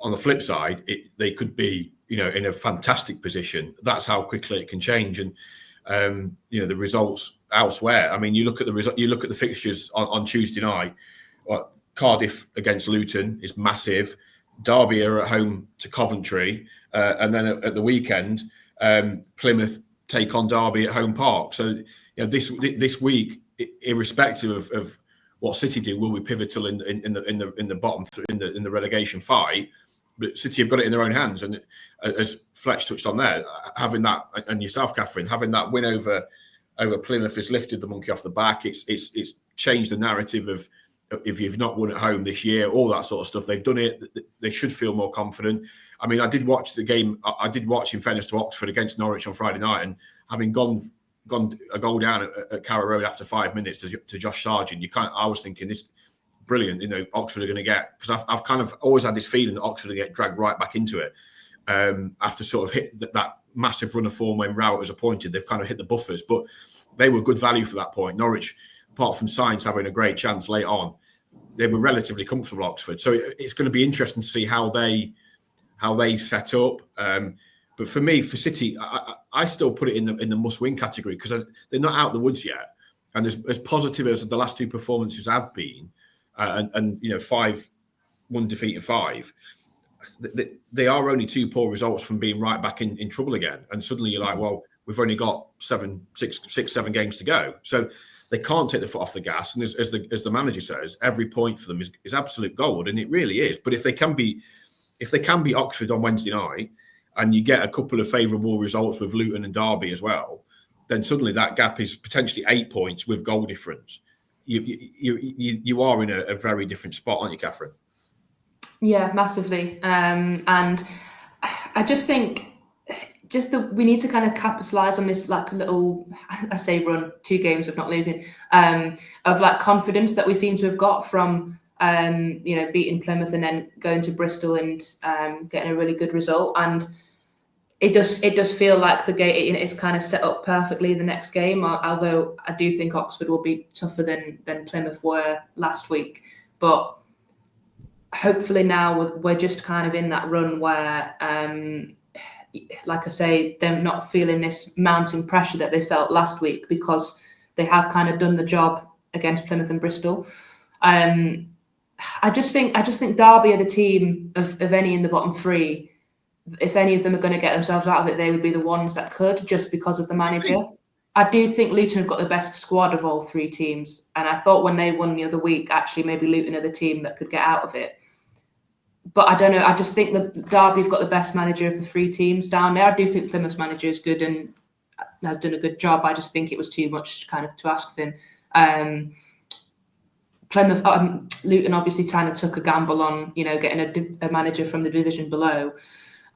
On the flip side, they could be, in a fantastic position. That's how quickly it can change. And the results elsewhere. I mean, you look at the fixtures on Tuesday night. Well, Cardiff against Luton is massive. Derby are at home to Coventry, and then at the weekend, Plymouth take on Derby at Home Park. So, this week, irrespective of what City do, will be pivotal in the bottom in the relegation fight. But City have got it in their own hands, and as Fletch touched on there, having that, and yourself, Kathryn, having that win over Plymouth has lifted the monkey off the back. It's changed the narrative of if you've not won at home this year, all that sort of stuff. They've done it. They should feel more confident. I mean, I did watch the game. I did watch, in fairness to Oxford, against Norwich on Friday night, and having gone a goal down at Carrow Road after 5 minutes to Josh Sargent, I was thinking this brilliant. You know, Oxford are going to get, because I've kind of always had this feeling that Oxford are going to get dragged right back into it after sort of hit that massive run of form when Rowett was appointed. They've kind of hit the buffers, but they were good value for that point. Norwich, apart from Sainz having a great chance late on, they were relatively comfortable, Oxford. So it's going to be interesting to see how they set up. But for me, for City, I still put it in the must-win category because they're not out of the woods yet. And as positive as the last two performances have been, and you know, 5-1 defeat of 5, they are only 2 poor results from being right back in trouble again. And suddenly you're like, well, we've only got 7 games to go. So they can't take the foot off the gas. And as the manager says, every point for them is absolute gold, and it really is. But if they can be Oxford on Wednesday night, and you get a couple of favourable results with Luton and Derby as well, then suddenly that gap is potentially 8 points with goal difference. You are in a very different spot, aren't you, Kathryn? Yeah, massively. And I just think we need to kind of capitalise on this like little, I say run, 2 games of not losing, of like confidence that we seem to have got from beating Plymouth and then going to Bristol and getting a really good result. And it does feel like the game is kind of set up perfectly the next game, although I do think Oxford will be tougher than Plymouth were last week. But hopefully now we're just kind of in that run where, like I say, they're not feeling this mounting pressure that they felt last week because they have kind of done the job against Plymouth and Bristol. I just think Derby are the team of any in the bottom 3. If any of them are going to get themselves out of it, they would be the ones that could, just because of the manager. I do think Luton have got the best squad of all 3 teams. And I thought when they won the other week, actually maybe Luton are the team that could get out of it. But I don't know. I just think that Derby have got the best manager of the 3 teams down there. I do think Plymouth's manager is good and has done a good job. I just think it was too much kind of to ask of him. Plymouth, Luton obviously kind of took a gamble on, getting a manager from the division below.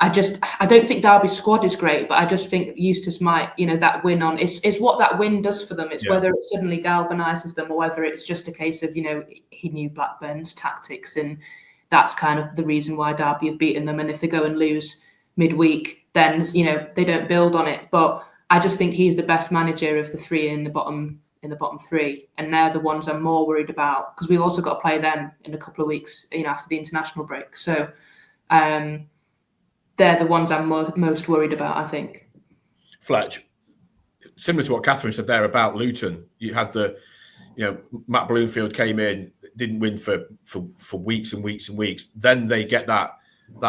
I don't think Derby's squad is great, but I just think Eustace might, that win on is what that win does for them. It's whether it suddenly galvanises them or whether it's just a case of, he knew Blackburn's tactics and that's kind of the reason why Derby have beaten them. And if they go and lose midweek, then, they don't build on it. But I just think he's the best manager of the 3 in the bottom 3, and they're the ones I'm more worried about because we've also got to play them in a couple of weeks, after the international break. So they're the ones I'm most worried about, I think. Fletch, similar to what Kathryn said there about Luton, you had Matt Bloomfield came in, didn't win for weeks and weeks and weeks. Then they get that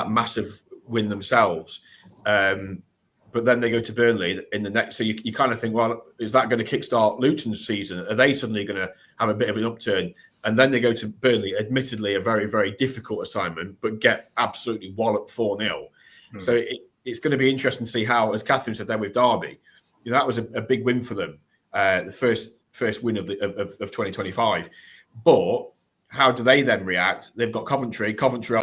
massive win themselves. But then they go to Burnley in the next. So you kind of think, well, is that going to kickstart Luton's season? Are they suddenly going to have a bit of an upturn? And then they go to Burnley, admittedly a very, very difficult assignment, but get absolutely walloped 4-0. So it's going to be interesting to see how, as Kathryn said there with Derby, that was a big win for them, the first win of 2025. But how do they then react? They've got Coventry. Coventry,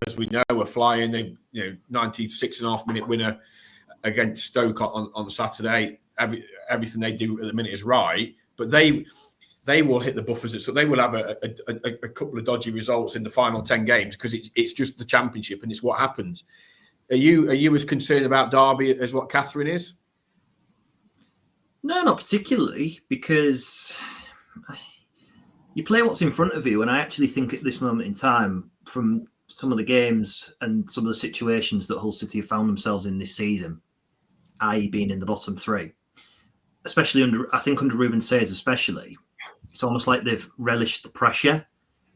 as we know, are flying. They 96.5 minute winner against Stoke on Saturday. Everything they do at the minute is right, but they will hit the buffers. So they will have a couple of dodgy results in the final 10 games because it's just the Championship and it's what happens. Are you as concerned about Derby as what Kathryn is? No, not particularly, because you play what's in front of you, and I actually think at this moment in time, from some of the games and some of the situations that Hull City have found themselves in this season, i.e. being in the bottom 3, especially under Ruben Selles'men especially, it's almost like they've relished the pressure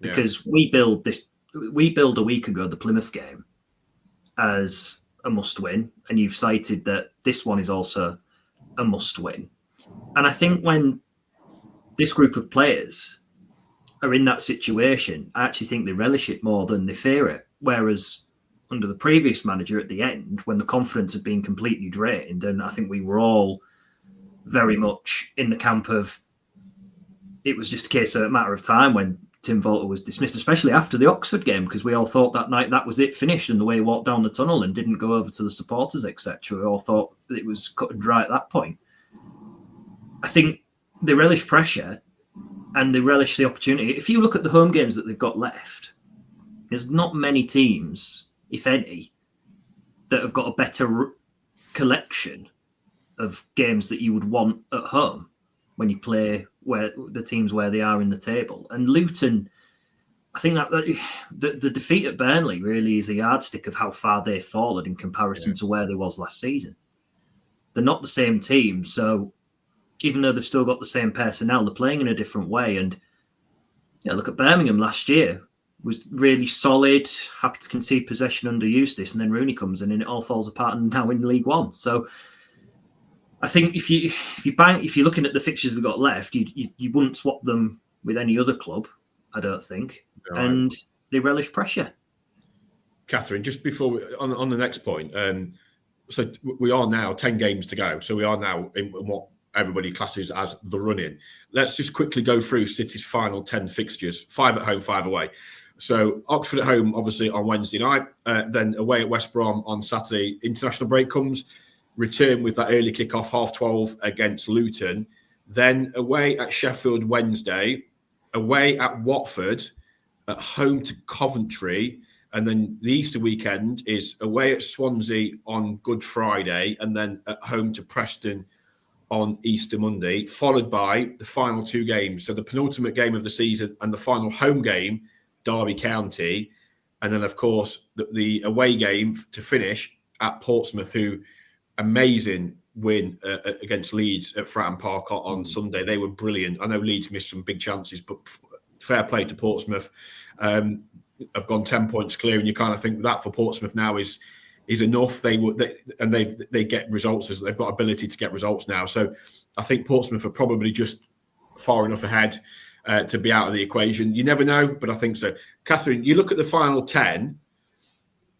because we build a week ago the Plymouth game as a must win, and you've cited that this one is also a must win. And I think when this group of players are in that situation, I actually think they relish it more than they fear it. Whereas under the previous manager at the end, when the confidence had been completely drained, and I think we were all very much in the camp of it was just a matter of time when Tim Volter was dismissed, especially after the Oxford game, because we all thought that night that was it, finished, and the way he walked down the tunnel and didn't go over to the supporters, etc. We all thought that it was cut and dry at that point. I think they relish pressure, and they relish the opportunity. If you look at the home games that they've got left, there's not many teams, if any, that have got a better collection of games that you would want at home when you play where the teams where they are in the table. And Luton, I think that the defeat at Burnley really is a yardstick of how far they've fallen in comparison to where they was last season. They're not the same team, so even though they've still got the same personnel, they're playing in a different way. And look at Birmingham last year. Was really solid, happy to concede possession under Eustace, and then Rooney comes in and it all falls apart and now in League One. So I think if you're looking at the fixtures they've got left, you wouldn't swap them with any other club, I don't think. Right. And they relish pressure. Kathryn, just before on the next point, so we are now 10 games to go. So we are now in what everybody classes as the run-in. Let's just quickly go through City's final 10 fixtures, 5 at home, 5 away. So Oxford at home, obviously, on Wednesday night. Then away at West Brom on Saturday. International break comes. Return with that early kick-off, 12:30 against Luton. Then away at Sheffield Wednesday. Away at Watford. At home to Coventry. And then the Easter weekend is away at Swansea on Good Friday. And then at home to Preston on Easter Monday. Followed by the final 2 games. So the penultimate game of the season and the final home game, Derby County, and then of course the away game to finish at Portsmouth, who amazing win against Leeds at Fratton Park on Sunday. They were brilliant. I know Leeds missed some big chances, but fair play to Portsmouth. Have gone 10 points clear, and you kind of think that for Portsmouth now is enough. They get results, as they've got ability to get results now. So I think Portsmouth are probably just far enough ahead to be out of the equation. You never know, but I think so. Kathryn, you look at the final 10.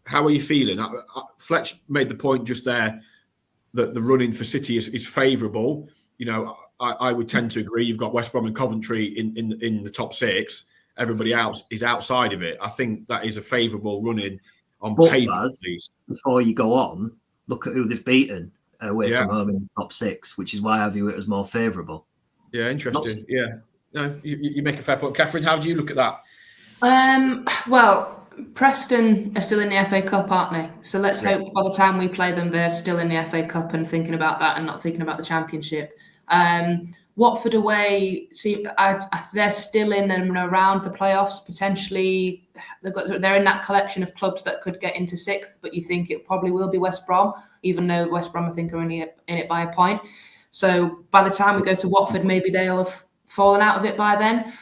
How are you feeling? Fletch made the point just there that the running for City is favourable. I would tend to agree. You've got West Brom and Coventry in the top 6. Everybody else is outside of it. I think that is a favourable running on paper. Before you go on, look at who they've beaten away from home in the top 6, which is why I view it as more favourable. Yeah, interesting. No, you make a fair point. Kathryn, how do you look at that? Well, Preston are still in the FA Cup, aren't they? So let's hope by the time we play them, they're still in the FA Cup and thinking about that and not thinking about the Championship. Watford away, they're still in and around the playoffs, potentially. They're in that collection of clubs that could get into 6th, but you think it probably will be West Brom, even though West Brom, I think, are only in it by a point. So by the time we go to Watford, maybe they'll have fallen out of it by then.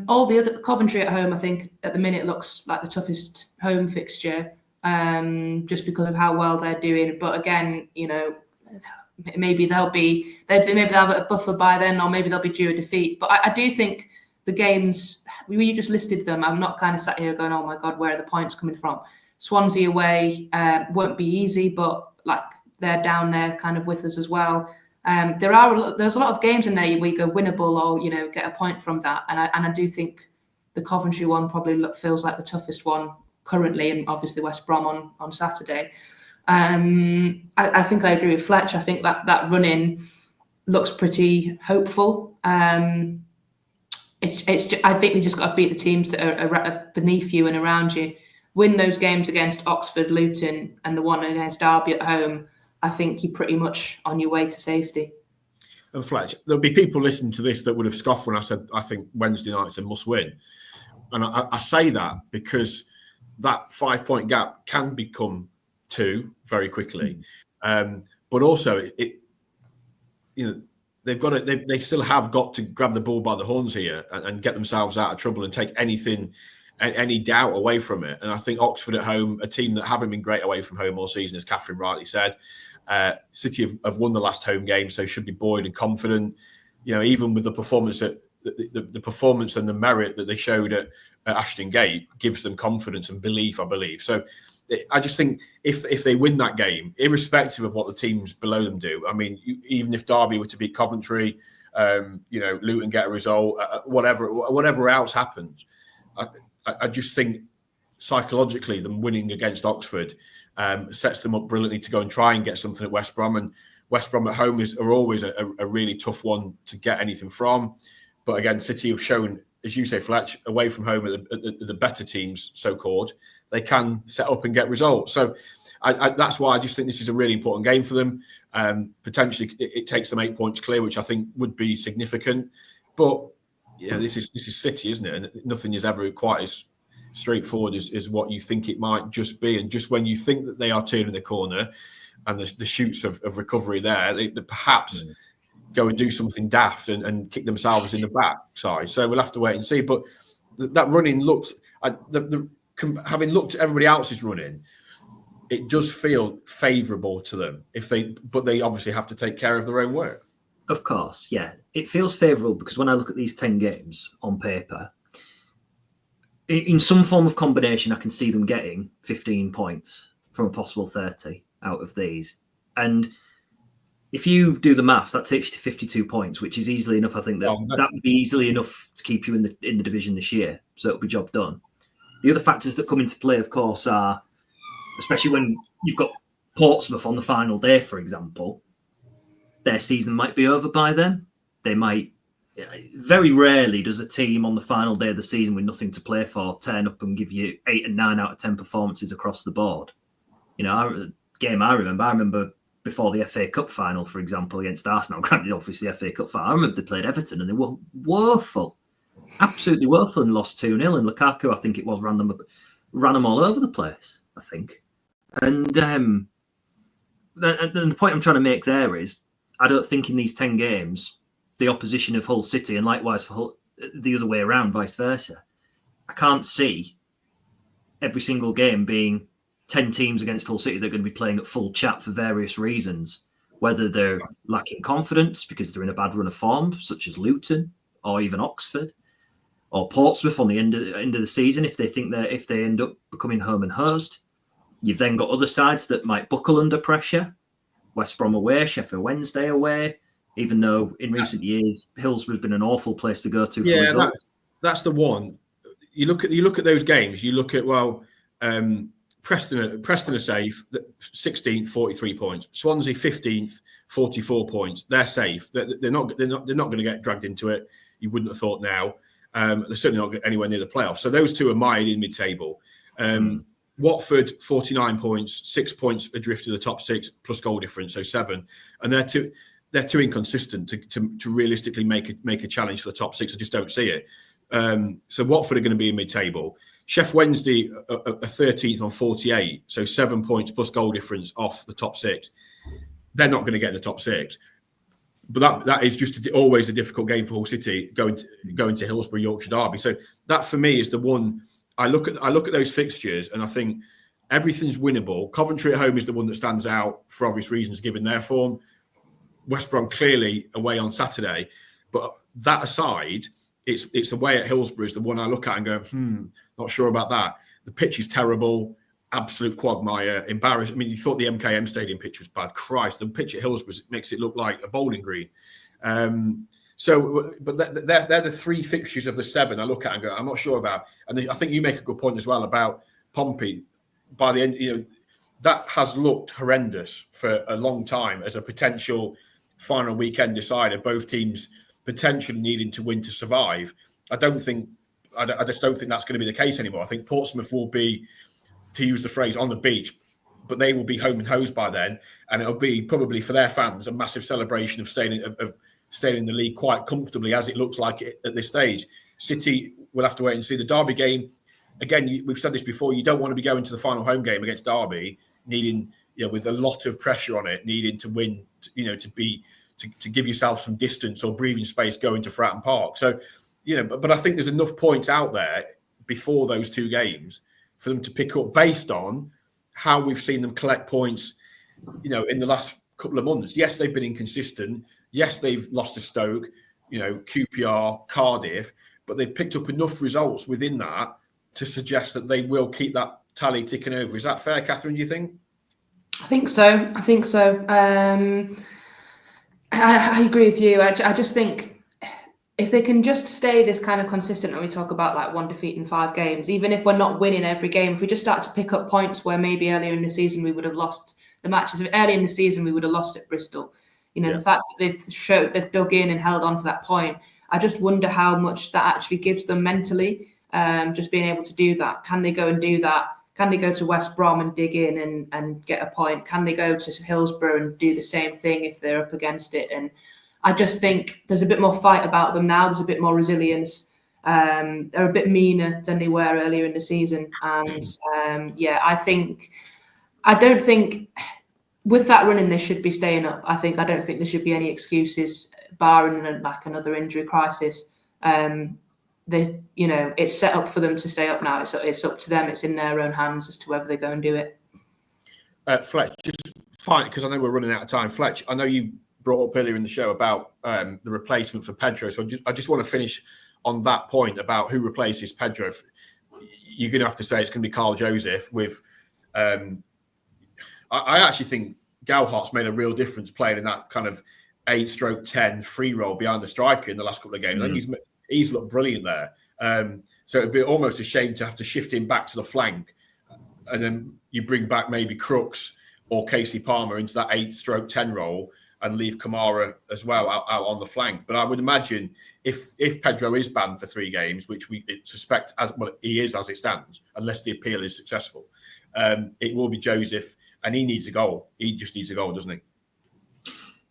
All the other Coventry at home, I think, at the minute looks like the toughest home fixture, just because of how well they're doing. But again, maybe they'll have a buffer by then, or maybe they'll be due a defeat. But I do think the games, you just listed them. I'm not kind of sat here going, oh my God, where are the points coming from? Swansea away won't be easy, but like they're down there kind of with us as well. There's a lot of games in there where you go winnable or get a point from that, and I do think the Coventry one probably feels like the toughest one currently, and obviously West Brom on Saturday. I think I agree with Fletch. I think that run-in looks pretty hopeful. I think you just got to beat the teams that are beneath you and around you. Win those games against Oxford, Luton, and the one against Derby at home. I think you're pretty much on your way to safety. And Fletch, there'll be people listening to this that would have scoffed when I said I think Wednesday night's a must-win. And I say that because that 5-point gap can become 2 very quickly. But also, they still have got to grab the bull by the horns here and get themselves out of trouble and take any doubt away from it. And I think Oxford at home, a team that haven't been great away from home all season, as Kathryn rightly said. City have won the last home game, so should be buoyed and confident. Even with the performance the performance and the merit that they showed at Ashton Gate gives them confidence and belief, I believe. So I just think if they win that game, irrespective of what the teams below them do, I mean, even if Derby were to beat Coventry, Luton get a result, whatever else happens, I just think psychologically them winning against Oxford sets them up brilliantly to go and try and get something at West Brom. And West Brom at home are always a really tough one to get anything from. But again, City have shown, as you say, Fletch, away from home at the better teams, so-called, they can set up and get results. So that's why I just think this is a really important game for them. Potentially, it takes them 8 points clear, which I think would be significant. But this is City, isn't it? And nothing is ever quite as straightforward as what you think it might just be. And just when you think that they are turning the corner and the shoots of recovery there, they perhaps go and do something daft and kick themselves in the backside. So we'll have to wait and see. But that running looks, having looked at everybody else's running, it does feel favourable to them but they obviously have to take care of their own work. Of course, yeah. It feels favourable because when I look at these 10 games on paper, in some form of combination, I can see them getting 15 points from a possible 30 out of these. And if you do the maths, that takes you to 52 points, which is easily enough. I think that would be easily enough to keep you in the division this year. So it'll be job done. The other factors that come into play, of course, are, especially when you've got Portsmouth on the final day, for example, their season might be over by then. They might, very rarely does a team on the final day of the season with nothing to play for turn up and give you 8 and 9 out of 10 performances across the board. I remember before the FA Cup final, for example, against Arsenal, granted obviously the FA Cup final, I remember they played Everton and they were woeful, absolutely woeful, and lost 2-0. And Lukaku, I think it was, ran them all over the place, I think. And the point I'm trying to make there is, I don't think in these 10 games, the opposition of Hull City, and likewise for the other way around, vice versa, I can't see every single game being 10 teams against Hull City that are going to be playing at full chat for various reasons, whether they're lacking confidence because they're in a bad run of form, such as Luton or even Oxford, or Portsmouth on the end of the season, if they end up becoming home and hosed. You've then got other sides that might buckle under pressure. West Brom away, Sheffield Wednesday away, even though in recent years Hillsborough's been an awful place to go to for results. That's the one. You look at those games, you look at, Preston are safe, 16th, 43 points. Swansea 15th, 44 points. They're safe. They're not going to get dragged into it. You wouldn't have thought now. They're certainly not anywhere near the playoffs. So those two are mired in mid-table. Watford 49 points, 6 points adrift to the top 6 plus goal difference, so 7, and they're too inconsistent to realistically make a challenge for the top 6. I just don't see it. So Watford are going to be in mid-table. Sheffield Wednesday are 13th on 48, so 7 points plus goal difference off the top 6. They're not going to get in the top 6. But that is just always a difficult game for Hull City going to Hillsborough Yorkshire Derby. So that for me is the one. I look at those fixtures and I think everything's winnable. Coventry at home is the one that stands out for obvious reasons given their form. West Brom clearly away on Saturday, but that aside, it's away at Hillsborough is the one I look at and go, not sure about that. The pitch is terrible, absolute quagmire, embarrassing. I mean, you thought the MKM Stadium pitch was bad. Christ, the pitch at Hillsborough makes it look like a bowling green. But they're the 3 fixtures of the 7 I look at and go, I'm not sure about. And I think you make a good point as well about Pompey. By the end, that has looked horrendous for a long time as a potential final weekend decider. Both teams potentially needing to win to survive. I just don't think that's going to be the case anymore. I think Portsmouth will be, to use the phrase, on the beach, but they will be home and hosed by then, and it'll be probably for their fans a massive celebration of staying in the league quite comfortably, as it looks like it at this stage. City will have to wait and see. The Derby game, again, we've said this before, you don't want to be going to the final home game against Derby needing, with a lot of pressure on it, needing to win, to give yourself some distance or breathing space going to Fratton Park. So, but I think there's enough points out there before those 2 games for them to pick up based on how we've seen them collect points, in the last couple of months. Yes, they've been inconsistent. Yes, they've lost to Stoke, QPR, Cardiff, but they've picked up enough results within that to suggest that they will keep that tally ticking over. Is that fair, Kathryn, do you think? I think so. I agree with you. I just think if they can just stay this kind of consistent, and we talk about like 1 defeat in 5 games, even if we're not winning every game, if we just start to pick up points where maybe earlier in the season we would have lost the matches, early in the season we would have lost at Bristol. The fact that they've dug in and held on for that point, I just wonder how much that actually gives them mentally, just being able to do that. Can they go and do that? Can they go to West Brom and dig in and get a point? Can they go to Hillsborough and do the same thing if they're up against it? And I just think there's a bit more fight about them now. There's a bit more resilience. They're a bit meaner than they were earlier in the season. And I don't think with that running they should be staying up. I don't think there should be any excuses barring like another injury crisis. It's set up for them to stay up now. It's up to them. It's in their own hands as to whether they go and do it. Fletch, just fine, because I know we're running out of time. Fletch, I know you brought up earlier in the show about the replacement for Pedro. So I just want to finish on that point about who replaces Pedro. You're going to have to say it's going to be Carl Joseph with... I actually think Gauhart's made a real difference playing in that kind of 8/10 free role behind the striker in the last couple of games. I think he's looked brilliant there. So it'd be almost a shame to have to shift him back to the flank, and then you bring back maybe Crooks or Casey Palmer into that 8/10 role and leave Kamara as well out on the flank. But I would imagine if Pedro is banned for 3 games, which we suspect he is as it stands, unless the appeal is successful, it will be Joseph, and he needs a goal. He just needs a goal, doesn't he?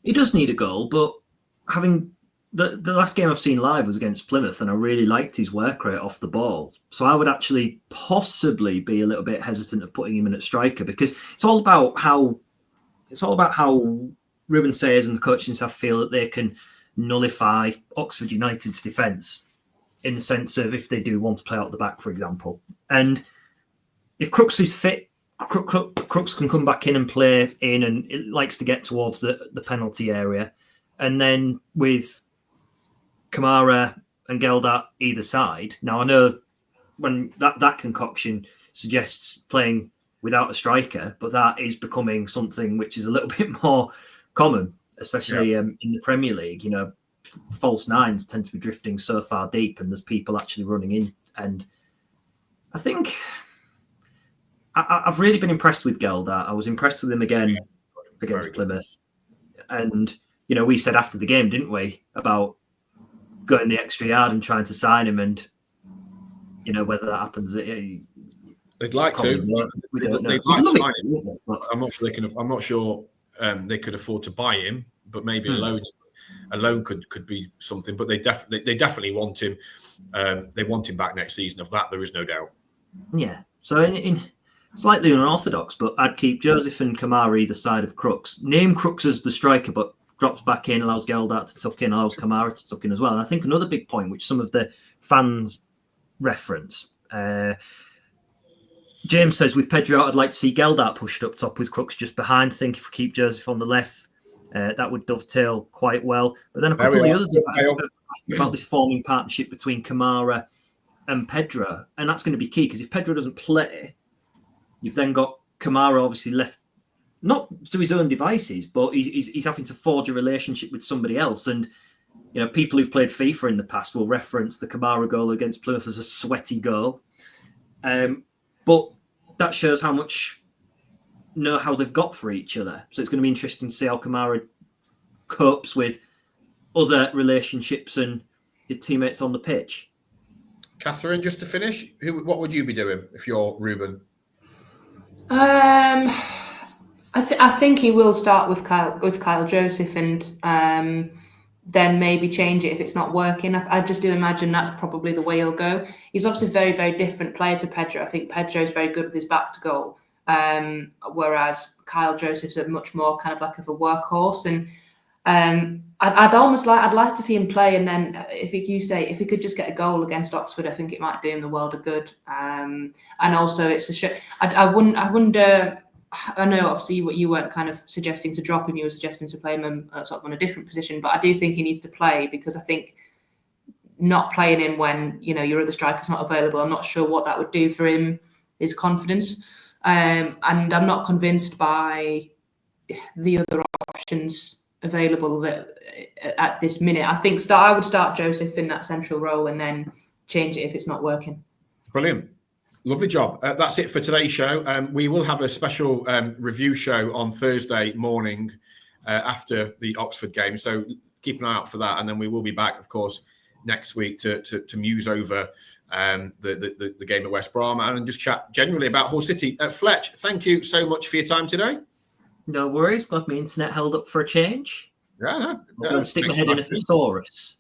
He does need a goal, but having the last game I've seen live was against Plymouth, and I really liked his work rate off the ball. So I would actually possibly be a little bit hesitant of putting him in at striker, because it's all about how Ruben Selles'men and the coaching staff feel that they can nullify Oxford United's defence in the sense of if they do want to play out the back, for example. And if Crooks is fit, Crooks can come back in and play in, and it likes to get towards the penalty area. And then with Kamara and Geldart either side. Now, I know when that concoction suggests playing without a striker, but that is becoming something which is a little bit more common, especially in the Premier League. You know, false nines tend to be drifting so far deep, and there's people actually running in. And I think I've really been impressed with Geldart. I was impressed with him again against Plymouth. And, you know, we said after the game, didn't we, about going the extra yard and trying to sign him, and, you know, whether that happens. They'd like to. They'd like to sign him. I'm not sure they can. I'm not sure they could afford to buy him, but maybe a loan could be something. But they definitely want him. They want him back next season. Of that, there is no doubt. Yeah. So in slightly unorthodox, but I'd keep Joseph and Kamara either side of Crooks. Name Crooks as the striker, but drops back in, allows Geldart to tuck in, allows Kamara to tuck in as well. And I think another big point, which some of the fans reference, James says, with Pedro, I'd like to see Geldart pushed up top with Crooks just behind. I think if we keep Joseph on the left, that would dovetail quite well. But then a couple of the others have asked about this forming partnership between Kamara and Pedro. And that's going to be key, because if Pedro doesn't play, you've then got Kamara obviously left, not to his own devices, but he's having to forge a relationship with somebody else. And, you know, people who've played FIFA in the past will reference the Kamara goal against Plymouth as a sweaty goal. But that shows how much know-how they've got for each other. So it's going to be interesting to see how Kamara copes with other relationships and his teammates on the pitch. Kathryn, just to finish, what would you be doing if you're Ruben? I think he will start with Kyle Joseph, and then maybe change it if it's not working. I just do imagine that's probably the way he'll go. He's obviously a very, very different player to Pedro. I think Pedro is very good with his back to goal, whereas Kyle Joseph's a much more kind of like of a workhorse. And I'd like to see him play, and then if he could just get a goal against Oxford, I think it might do him the world of good. And also, it's a show. I wonder. I know, obviously, you weren't kind of suggesting to drop him. You were suggesting to play him sort of on a different position. But I do think he needs to play, because I think not playing him when, you know, your other striker's not available, I'm not sure what that would do for him, his confidence. And I'm not convinced by the other options available that at this minute. I think I would start Joseph in that central role and then change it if it's not working. Brilliant. Lovely job. That's it for today's show. We will have a special review show on Thursday morning after the Oxford game. So keep an eye out for that. And then we will be back, of course, next week to muse over the game at West Brom and just chat generally about Hull City. Fletch, thank you so much for your time today. No worries. Glad my internet held up for a change. Yeah, I'll go and stick my head in a thesaurus.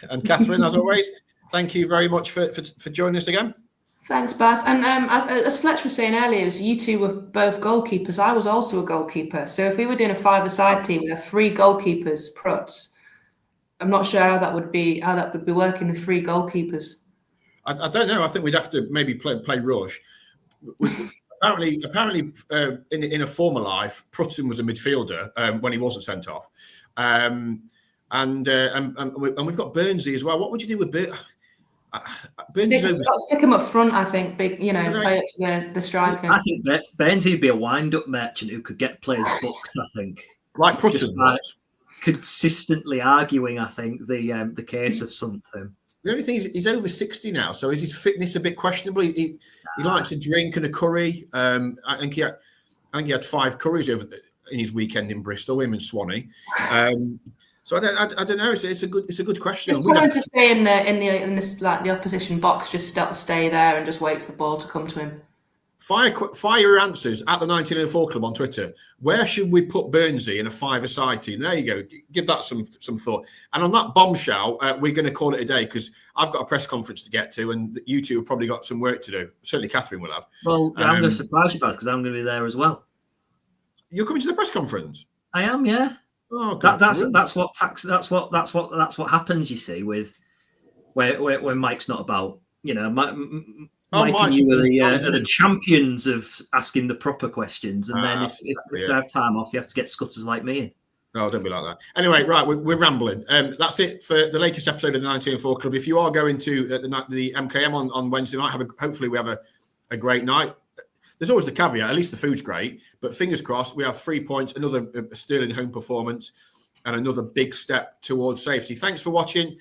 And Kathryn, as always, thank you very much for joining us again. Thanks, Baz. And as Fletch was saying earlier, you two were both goalkeepers. I was also a goalkeeper. So if we were doing a five-a-side team with 3 goalkeepers, Pruts, I'm not sure how that would be working with 3 goalkeepers. I don't know. I think we'd have to maybe play rush. Apparently, in a former life, Prutton was a midfielder when he wasn't sent off, and we've got Burnsy as well. What would you do with Stick him up front, I think. Big, play up to the striker. I think that Burnsy would be a wind-up merchant who could get players booked. I think, like Prutton was. Consistently arguing, I think, the case of something. The only thing is he's over 60 now, so is his fitness a bit questionable? He likes a drink and a curry. I think he had 5 curries in his weekend in Bristol, him and Swanee. So I don't know. It's a good question. Just tell him to stay in the opposition box. Just stay there and just wait for the ball to come to him. Fire your answers at the 1904 Club on Twitter. Where should we put Burnsy in a 5-a-side team? There you go. Give that some thought. And on that bombshell, we're going to call it a day because I've got a press conference to get to, and you two have probably got some work to do. Certainly, Kathryn will have. Well, I'm going to surprise you, because I'm going to be there as well. You're coming to the press conference? I am, yeah. Oh, that's what happens. You see, with when Mike's not about. Mike and you are the champions of asking the proper questions, and then if you have time off, you have to get scutters like me in. No, don't be like that. Anyway, right, we're rambling. That's it for the latest episode of the 1904 Club. If you are going to the MKM on Wednesday night, hopefully we have a great night. There's always the caveat, at least the food's great, but fingers crossed, we have 3 points, another sterling home performance, and another big step towards safety. Thanks for watching.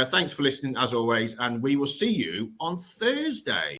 Thanks for listening, as always, and we will see you on Thursday.